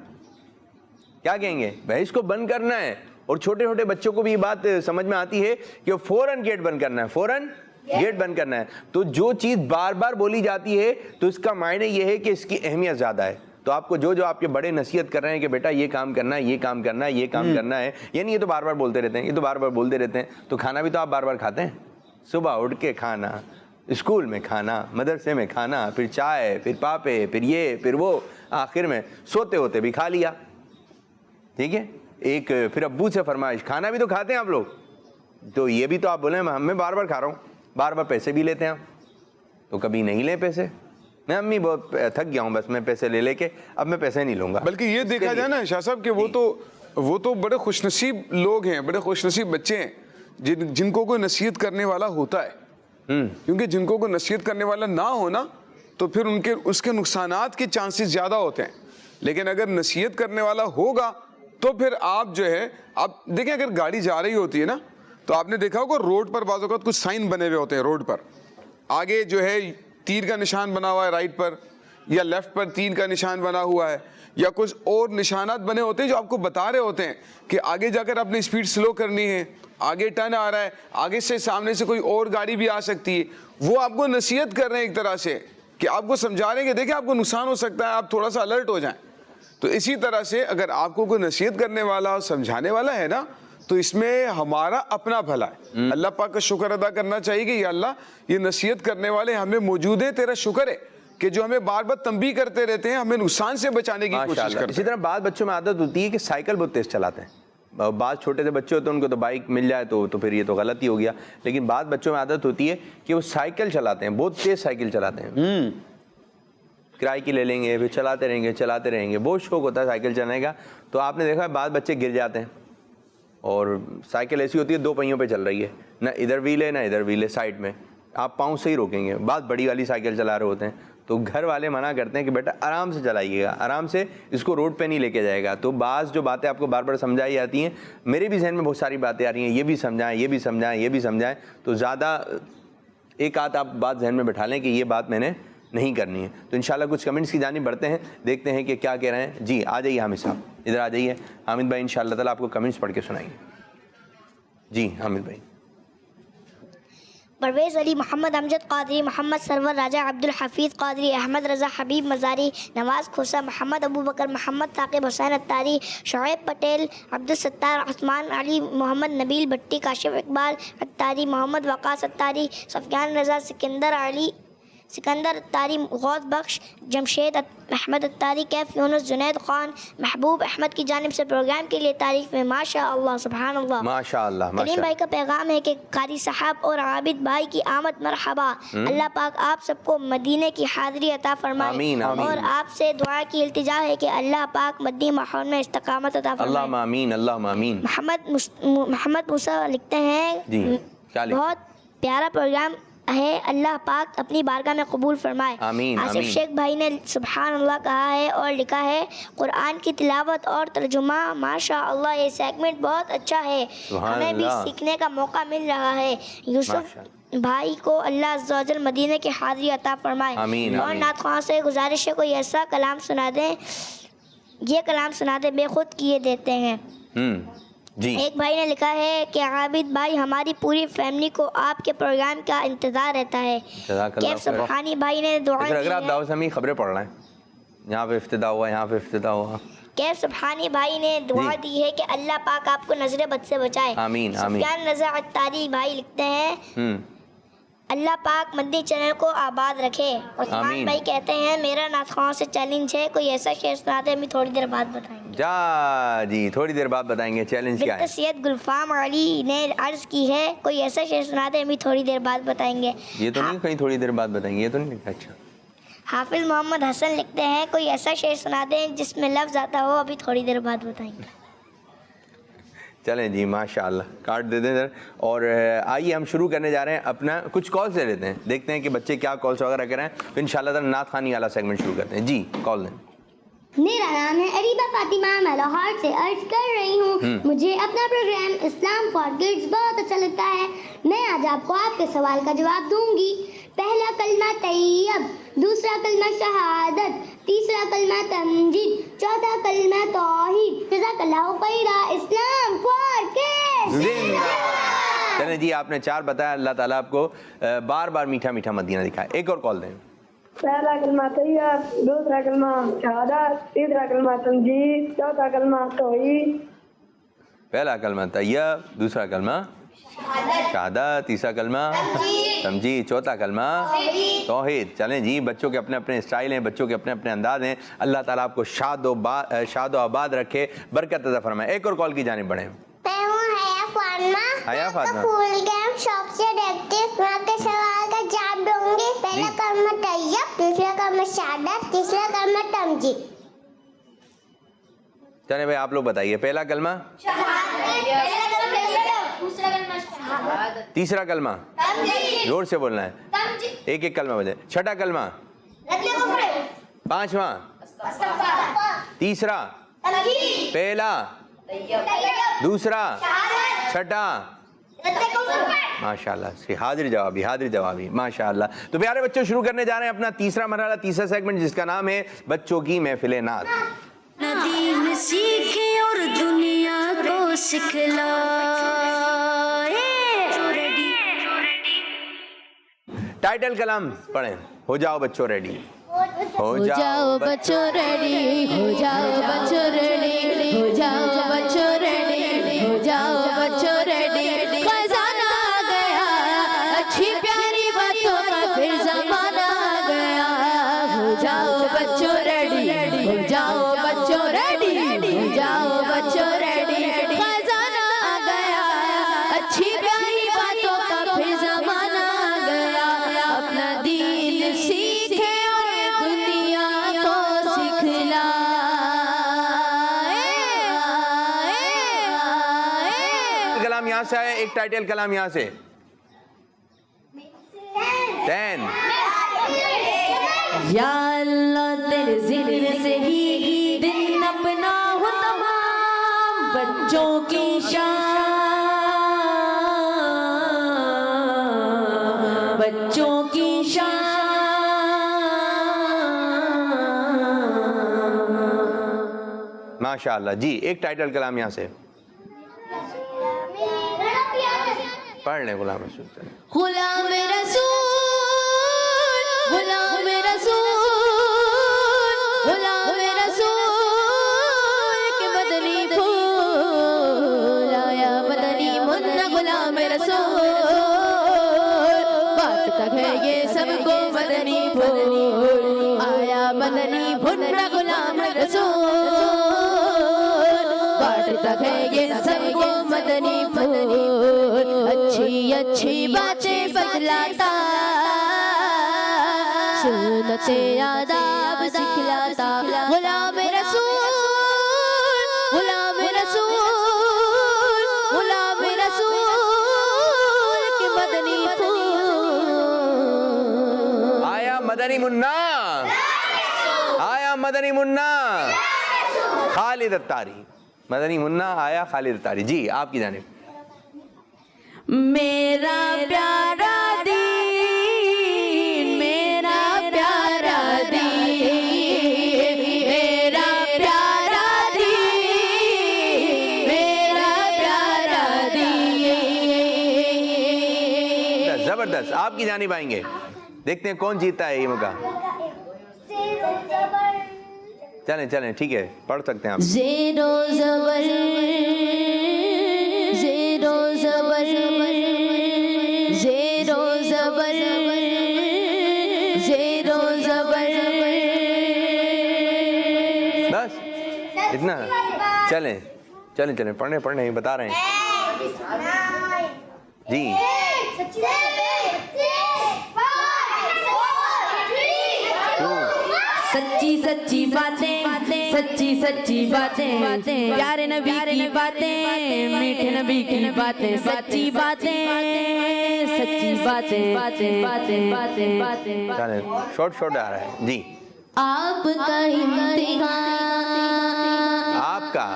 کیا کہیں گے؟ بھائی اس کو بند کرنا ہے. اور چھوٹے چھوٹے بچوں کو بھی یہ بات سمجھ میں آتی ہے کہ فوراً گیٹ بند کرنا ہے, فوراً گیٹ بند کرنا ہے. تو جو چیز بار بار بولی جاتی ہے تو اس کا معنی یہ ہے کہ اس کی اہمیت زیادہ ہے. تو آپ کو جو آپ کے بڑے نصیحت کر رہے ہیں کہ بیٹا یہ کام کرنا ہے, یہ کام کرنا ہے, یہ کام کرنا ہے, یعنی یہ تو بار بار بولتے رہتے ہیں, یہ تو بار بار بولتے رہتے ہیں. تو کھانا بھی تو آپ بار بار کھاتے ہیں, صبح اٹھ کے کھانا, اسکول میں کھانا, مدرسے میں کھانا, پھر چائے, پھر پاپے, پھر یہ, پھر وہ, آخر میں سوتے ہوتے بھی کھا لیا. ٹھیک ہے, ایک پھر ابو سے فرمائش, کھانا بھی تو کھاتے ہیں آپ لوگ, تو یہ بھی تو آپ بولیں میں بار بار کھا رہا ہوں, بار بار پیسے بھی لیتے ہیں آپ, تو کبھی نہیں لیں پیسے, میں امی بہت تھک گیا ہوں بس میں پیسے لے لے کے, اب میں پیسے نہیں لوں گا. بلکہ یہ دیکھا جائے نا شاہ صاحب کہ وہ تو بڑے خوش نصیب لوگ ہیں, بڑے خوش نصیب بچے ہیں جن کو کوئی نصیحت کرنے والا ہوتا ہے, کیونکہ جن کو کوئی نصیحت کرنے والا نہ ہونا تو پھر اس کے نقصانات کے چانسز زیادہ ہوتے ہیں. لیکن اگر نصیحت کرنے والا ہوگا تو پھر آپ جو ہے, آپ دیکھیں اگر گاڑی جا رہی ہوتی ہے نا تو آپ نے دیکھا ہوگا روڈ پر بعض اوقات کچھ سائن بنے ہوئے ہوتے ہیں روڈ پر, آگے جو ہے تیر کا نشان بنا ہوا ہے رائٹ پر, یا لیفٹ پر تیر کا نشان بنا ہوا ہے, یا کچھ اور نشانات بنے ہوتے ہیں جو آپ کو بتا رہے ہوتے ہیں کہ آگے جا کر اپنی اسپیڈ سلو کرنی ہے, آگے ٹرن آ رہا ہے, آگے سے سامنے سے کوئی اور گاڑی بھی آ سکتی ہے. وہ آپ کو نصیحت کر رہے ہیں ایک طرح سے کہ آپ کو سمجھا رہے ہیں کہ دیکھیں آپ کو نقصان ہو سکتا ہے, آپ تھوڑا سا الرٹ ہو جائیں. تو اسی طرح سے اگر آپ کو کوئی نصیحت کرنے والا اور سمجھانے والا ہے نا تو اس میں ہمارا اپنا بھلا ہے. اللہ پاک کا شکر ادا کرنا چاہیے کہ یا اللہ یہ نصیحت کرنے والے ہمیں موجود ہیں, تیرا شکر ہے کہ جو ہمیں بار بار تنبیہ کرتے رہتے ہیں, ہمیں نقصان سے بچانے کی کوشش کرتے ہیں. اسی طرح بعض بچوں میں عادت ہوتی ہے کہ سائیکل بہت تیز چلاتے ہیں, بعض چھوٹے سے بچے ہوتے ہیں ان کو تو بائک مل جائے تو پھر یہ تو غلط ہی ہو گیا, لیکن بعض بچوں میں عادت ہوتی ہے کہ وہ سائیکل چلاتے ہیں, بہت تیز سائیکل چلاتے ہیں, کرائے کی لے لیں گے پھر چلاتے رہیں گے, بہت شوق ہوتا ہے سائیکل چلانے کا. تو آپ نے دیکھا ہے بعض بچے گر جاتے ہیں, اور سائیکل ایسی ہوتی ہے 2 پہیوں پہ چل رہی ہے, نہ ادھر ویل ہے نہ ادھر ویل ہے, سائڈ میں آپ پاؤں سے ہی روکیں گے. بعض بڑی والی سائیکل چلا رہے ہوتے ہیں تو گھر والے منع کرتے ہیں کہ بیٹا آرام سے چلائیے گا, آرام سے, اس کو روڈ پہ نہیں لے کے جائے گا. تو بعض جو باتیں آپ کو بار بار سمجھائی جاتی ہیں, میرے بھی ذہن میں بہت ساری باتیں آ رہی ہیں, یہ بھی سمجھائیں, تو زیادہ ایک آدھ آپ بات ذہن میں بٹھا لیں کہ یہ بات میں نے نہیں کرنی ہے. تو انشاءاللہ کچھ کمنٹس کی جانب بڑھتے ہیں, دیکھتے ہیں کہ کیا کہہ رہے ہیں. جی آ جائیے حامد صاحب, ادھر آ جائیے. حامد بھائی انشاءاللہ تعالیٰ آپ کو کمنٹس پڑھ کے سنائیں گے. جی حامد بھائی. پرویز علی, محمد امجد قادری, محمد سرور راجہ, عبد الحفیظ قادری, احمد رضا, حبیب مزاری, نواز کھوسا, محمد ابو بکر, محمد ثاقب حسین اتاری, شعیب پٹیل, عبدالستار, عثمان علی, محمد نبیل بھٹی, کاشف اقبال اتاری, محمد وقاص اتاری, سفیان رضا, سکندر اتاری, غوث بخش, جمشید احمد اتاری, کیف یونس, جنید خان, محبوب احمد کی جانب سے پروگرام کے لیے تعریف میں ماشاء اللہ, سبحان اللہ, ماشاء اللہ. کلیم بھائی کا پیغام ہے کہ قاری صاحب اور عابد بھائی کی آمد مرحبا. اللہ پاک آپ سب کو مدینے کی حاضری عطا فرمائے. آمین, آمین. اور آپ سے دعا کی التجا ہے کہ اللہ پاک مدنی ماحول میں استقامت عطا فرمائے. اللہم آمین, اللہم آمین. محمد موسیٰ لکھتے ہیں جی کیا لکھتے ہیں؟ بہت پیارا پروگرام ہے, اللہ پاک اپنی بارگاہ میں قبول فرمائے. آمین, آصف آمین. شیخ بھائی نے سبحان اللہ کہا ہے اور لکھا ہے قرآن کی تلاوت اور ترجمہ ماشاء اللہ, یہ سیگمنٹ بہت اچھا ہے, ہمیں بھی سیکھنے کا موقع مل رہا ہے. یوسف بھائی کو اللہ عز و جل مدینے کی حاضری عطا فرمائے. آمین, اور نعت خواہاں سے گزارش ہے کوئی ایسا کلام سنا دیں, یہ کلام سنا دیں, بے خود کیے دیتے ہیں. جی ایک بھائی نے لکھا ہے کہ عابد بھائی ہماری پوری فیملی کو آپ کے پروگرام کا انتظار رہتا ہے. کیف سبحانی بھائی نے دعا دی اگر آپ ہے, دعوت سے ہمیں خبریں پڑھ رہے ہیں, یہاں پہ افتتاح ہوا, یہاں پہ افتتاح ہوا. کیف سبحانی بھائی نے دعا دی ہے کہ اللہ پاک آپ کو نظر بد سے بچائے. آمین, آمین. سفیان رضا اتاری بھائی لکھتے ہیں اللہ پاک مدنی چینل کو آباد رکھے. عثمان بھائی کہتے ہیں میرا نعت خواہاں سے چیلنج ہے, کوئی ایسا شعر سناتے ہمیں تھوڑی دیر بعد بتائیں گے. جا جی تھوڑی دیر بعد بتائیں گے. چیلنج کیا ہے؟ سید گلفام علی نے عرض کی ہے کوئی ایسا شعر سناتے ہمیں تھوڑی دیر بعد بتائیں گے. یہ تو نہیں کہیں تھوڑی دیر بعد بتائیں گے, یہ تو نہیں لکھا. اچھا حافظ محمد حسن لکھتے ہیں کوئی ایسا شعر سنا دیں جس میں لفظ آتا ہو, ابھی تھوڑی دیر بعد بتائیں گے. چلیں جی ماشاء اللہ, کارڈ دے دیں ذرا. اور آئیے ہم شروع کرنے جا رہے ہیں اپنا, کچھ کالس لے لیتے ہیں, دیکھتے ہیں کہ بچے کیا کالس وغیرہ کر رہے ہیں, پھر انشاءاللہ تعالیٰ نعت خوانی والا سیگمنٹ شروع کرتے ہیں. جی کال دیں. میرا نام ہے اریبہ فاطمہ, میں لاہور سے عرض کر رہی ہوں. مجھے اپنا پروگرام اسلام فار کڈز بہت اچھا لگتا ہے. میں آج آپ کو آپ کے سوال کا جواب دوں گی. پہلا کلمہ طیب, دوسرا کلمہ شہادت, تیسرا کلمہ تمجید, چوتھا کلمہ توحید. جزاک اللہ خیرا. اسلام فار کڈز. چلیں جی آپ نے 4 بتایا, اللہ تعالیٰ آپ کو بار بار میٹھا میٹھا مدینہ دکھائے. ایک اور کال دیں. پہلا کلمہ طیب, دوسرا کلمہ شہادت, تیسرا کلمہ تمجید, چوتھا کلمہ توحید. پہلا کلمہ طیب, دوسرا کلمہ شہادت. تیسرا کلمہ تمجید. چوتھا کلمہ توحید. چلیں جی, بچوں کے اپنے اپنے اسٹائل ہیں, بچوں کے اپنے اپنے انداز ہیں. اللہ تعالیٰ آپ کو شاد و آباد رکھے, برکت عطا فرمائے. ایک اور کال کی جانب بڑھیں. میں ہوں حیا فاطمہ. حیا فاطمہ, پھول گیم شوق سے دیکھتی ہوں. میں آپ کے سوال کا جواب دوں گی. پہلا کلمہ طیب, دوسرا کلمہ شہادت, تیسرا کلمہ تمجید. چلیں بھائی آپ لوگ بتائیے. پہلا کلمہ, تیسرا کلمہ, زور سے بولنا ہے, ایک ایک کلمہ بتائیں. چھٹا کلمہ, پانچواں, تیسرا, پہلا, دوسرا, چھٹا. ماشاء اللہ, حاضر جوابی ماشاء اللہ. تو پیارے بچوں, شروع کرنے جا رہے ہیں اپنا تیسرا مرحلہ, تیسرا سیگمنٹ, جس کا نام ہے بچوں کی محفل نعت. دین سیکھے اور دنیا کو سکھلائے. ٹائٹل کلام پڑھیں. ہو جاؤ بچوں ریڈی. ہو جاؤ بچوں ریڈی, ہو جاؤ بچوں ریڈی, ہو جاؤ بچوں ریڈی, ہو جاؤ بچوں ریڈی. خزانہ آ گیا, اچھی پیاری باتوں کا پھر زمانہ آ گیا. ہو جاؤ بچوں ریڈی, ہو جاؤ بچوں ریڈی, ہو جاؤ بچوں ریڈی. خزانہ آ گیا, اچھی پیاری باتوں کا پھر زمانہ آ گیا. اپنا دین سیکھے اور دنیا کو سکھلائے. کلام یہاں سے آیا, ایک ٹائٹل کلام یہاں سے. 10. یا اللہ تیرے ذکر سے ہی دن اپنا ہو تمام, بچوں کی شان, بچوں کی شان. ماشاء اللہ جی, ایک ٹائٹل کلام یہاں سے پڑھ لیں. غلام رسول, غلام رسول, غلام رسول, غلام رسول کے مدنی پھول آیا, مدنی منا غلام رسول. بات تک ہے یہ سب کو مدنی پھول آیا, مدنی منا غلام رسول. بات تک ہے یہ سب کو مدنی پھول, اچھی اچھی باتیں بتلاتا, سنت آداب سکھلاتا. غلام رسول, غلام رسول, غلام رسول کے مدنی پھول آیا مدنی منا, آیا مدنی منا خالد الطاری. مدنی منا آیا خالد الطاری. جی آپ کی جانب. میرا پیارا دین, میرا پیارا دین, میرا پیارا دین, میرا پیارا دین. زبردست, آپ کی جانب آئیں گے. دیکھتے ہیں کون جیتا ہے یہ موقع. چلیں ٹھیک ہے, پڑھ سکتے ہیں آپ. زیر و زبر, زیر و زبر, زیر و زبر, زیر و زبر. بس اتنا. چلیں پڑھنے بتا رہے ہیں جی. سچی سچی باتیں, سچی سچی باتیں, پیارے نبی کی باتیں, میٹھے نبی کی باتیں, سچی باتیں, سچی باتیں, باتیں باتیں باتیں باتیں. چلیں, شارٹ آ رہا ہے جی. آپ کا امتحان, آپ کا,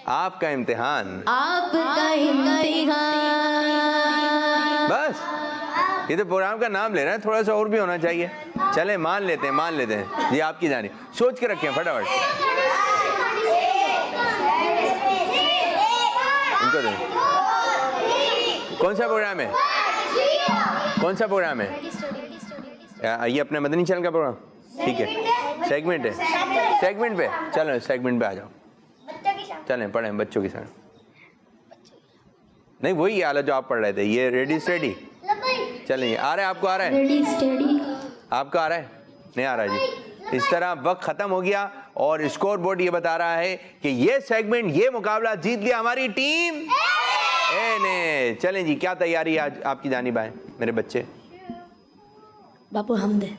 آپ کا امتحان, آپ کا امتحان. بس یہ تو پروگرام کا نام لے رہے ہیں, تھوڑا سا اور بھی ہونا چاہیے. چلیں مان لیتے ہیں جی. آپ کی جانب سوچ کے رکھیں فٹافٹ. ان کو دیں. کون سا پروگرام ہے, کون سا پروگرام ہے یہ؟ اپنے مدنی چینل کا پروگرام. ٹھیک ہے, سیگمنٹ ہے, سیگمنٹ پہ چلو, سیگمنٹ پہ آ جاؤ. چلیں پڑھیں بچوں کے ساتھ. نہیں وہی اعلیٰ جو آپ پڑھ رہے تھے. یہ ریڈی اسٹڈی چلیں آ رہا ہے آپ کو, آ رہا ہے آپ کا, آ رہا ہے نہیں آ رہا جی. اس طرح وقت ختم ہو گیا اور اسکور بورڈ یہ بتا رہا ہے کہ یہ سیگمنٹ, یہ مقابلہ جیت لیا ہماری ٹیم اے نے. چلیں جی, کیا تیاری ہے آج آپ کی جانب آئے میرے بچے؟ باپو حمد ہے.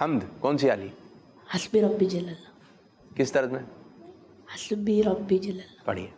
حمد کون سی علی؟ حسبی ربی جل اللہ. کس طرح میں؟ حسبی ربی جل اللہ. پڑھیے.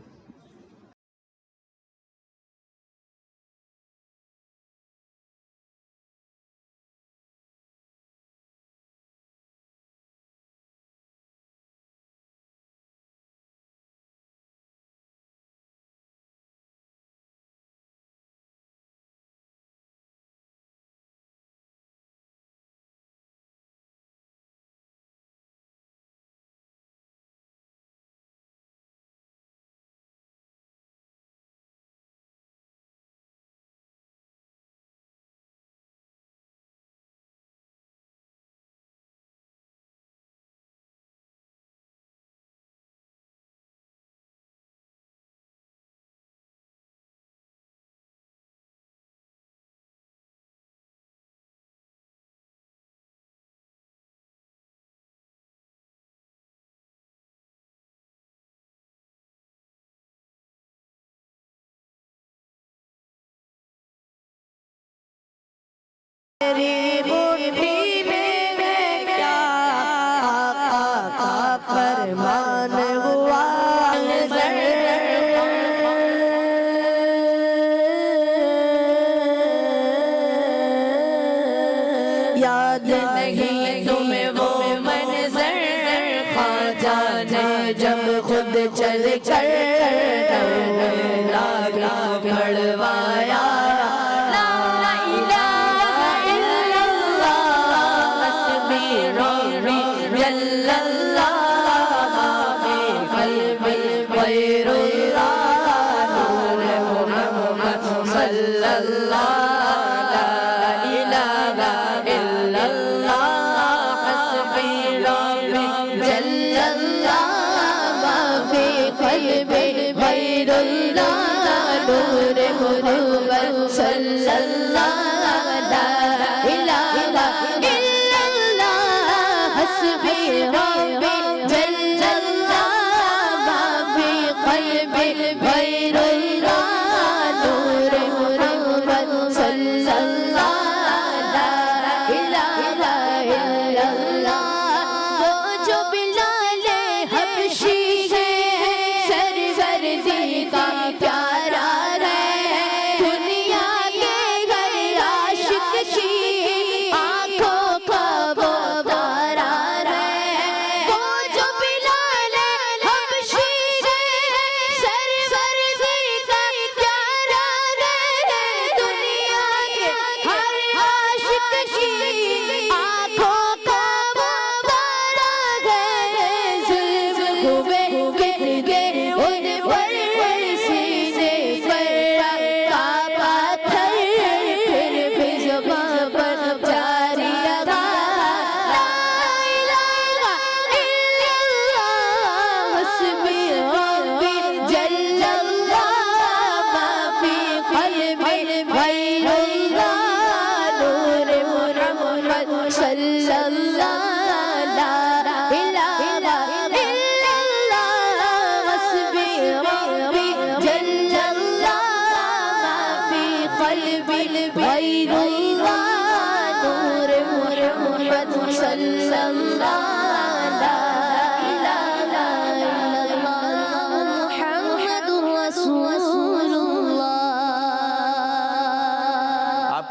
میری بوٹی میں کیا آقا کا فرمان ہوا نظر. یاد نہیں تمہیں وہ منظر خواجہ نے جب خود چل کر لاگا گھڑوایا.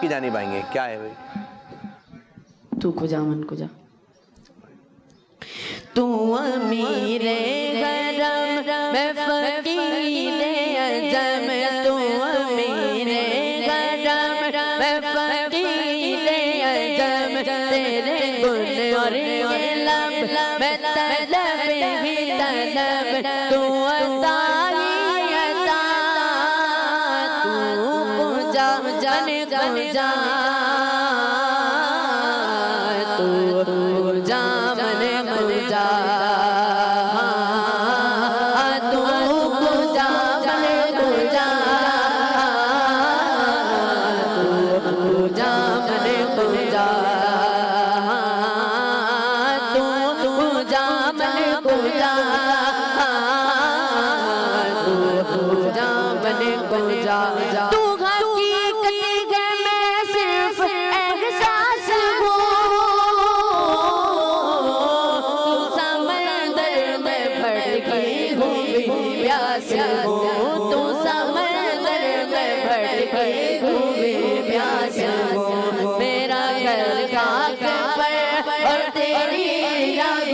کی جانب آئیں گے. کیا ہے بھائی؟ تو کو جا من کو جا. تو امیر حرم میں فقیر اعظم, تو امیر حرم میں فقیر اعظم, تیرے گن اور علم میں طلب ہی طلب, تو عطا ہی عطا, تو پوجا جن کو جا, تو پوجا من کو جا, تو پوجا من کو جا,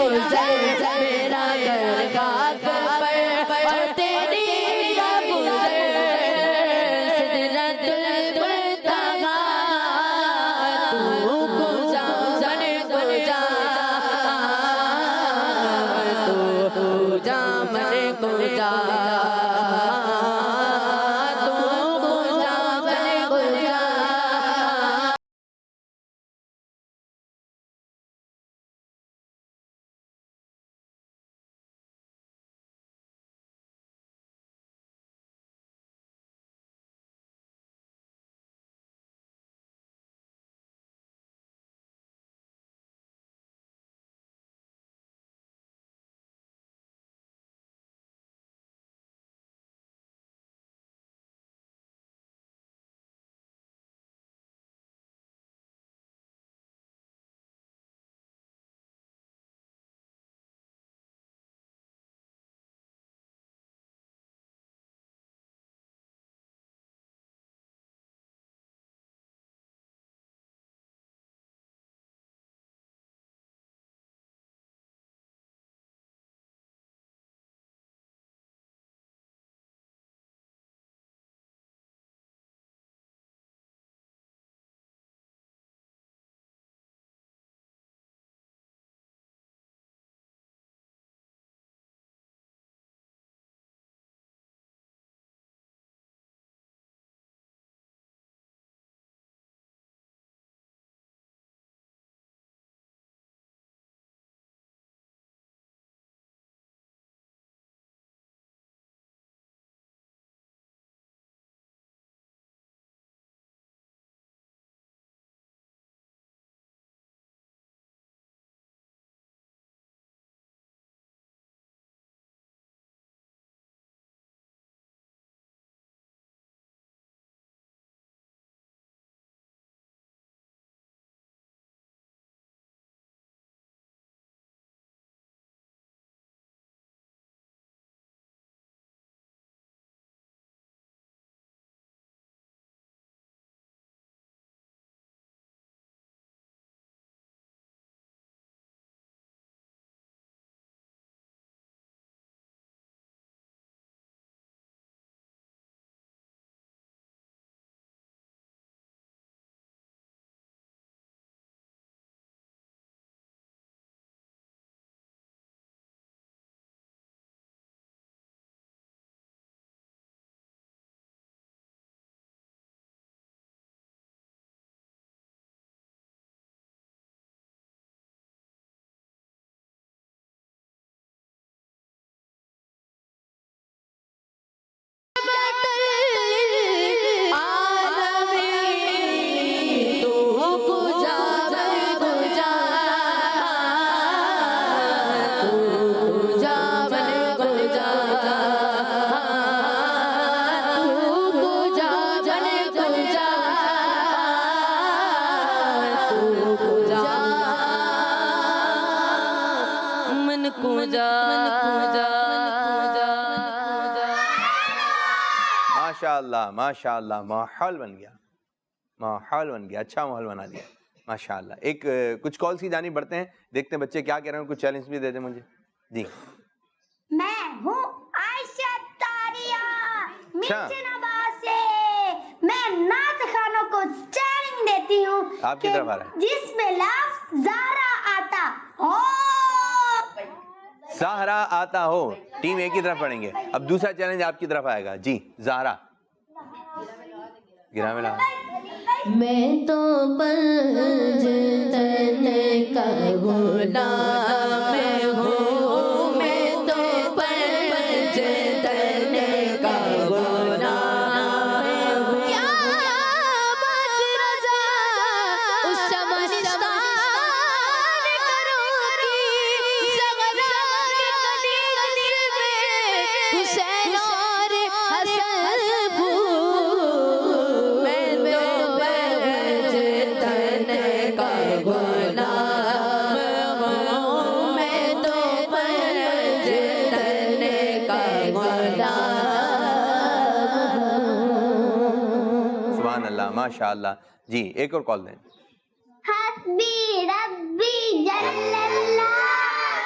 گزر میرا درگاہ پر اور تیری راہ گزر سدرۃ المنتہا تو گزر گزا تو جا من گزا ماشاءاللہ ماشاءاللہ، ماحول بن گیا، ماحول بن گیا، اچھا ماحول بنا دیا ماشاءاللہ۔ ایک کچھ کالس کی جانب بڑھتے ہیں، دیکھتے ہیں بچے کیا کہہ رہے ہیں، کچھ چیلنج بھی دے دیں مجھے جی۔ میں ہوں عائشہ طاریہ منچناباد سے، میں نعت خوانوں کو چیلنج دیتی ہوں آپ کی طرف آ رہا ہے جس میں لفظ زہرا آتا ہو، زہرا آتا ہو، ٹیم ایک کی طرف پڑھیں گے۔ اب دوسرا چیلنج آپ کی طرف آئے گا جی۔ زہرا گرا ملا، میں تو پنجتن کا غلام ہوں، میں تو پنجتن کا غلام ہوں، قیامت رضا اس چمنستان کروں گی، زہرا کے قدیم میں حسین اور حسن پھول، میں تو پنجتن کا غلام ہوں، میں تو پنجتن کا غلام ہوں۔ سبحان اللہ ماشاءاللہ جی۔ ایک اور کال دیں۔ حسبی ربی جل اللہ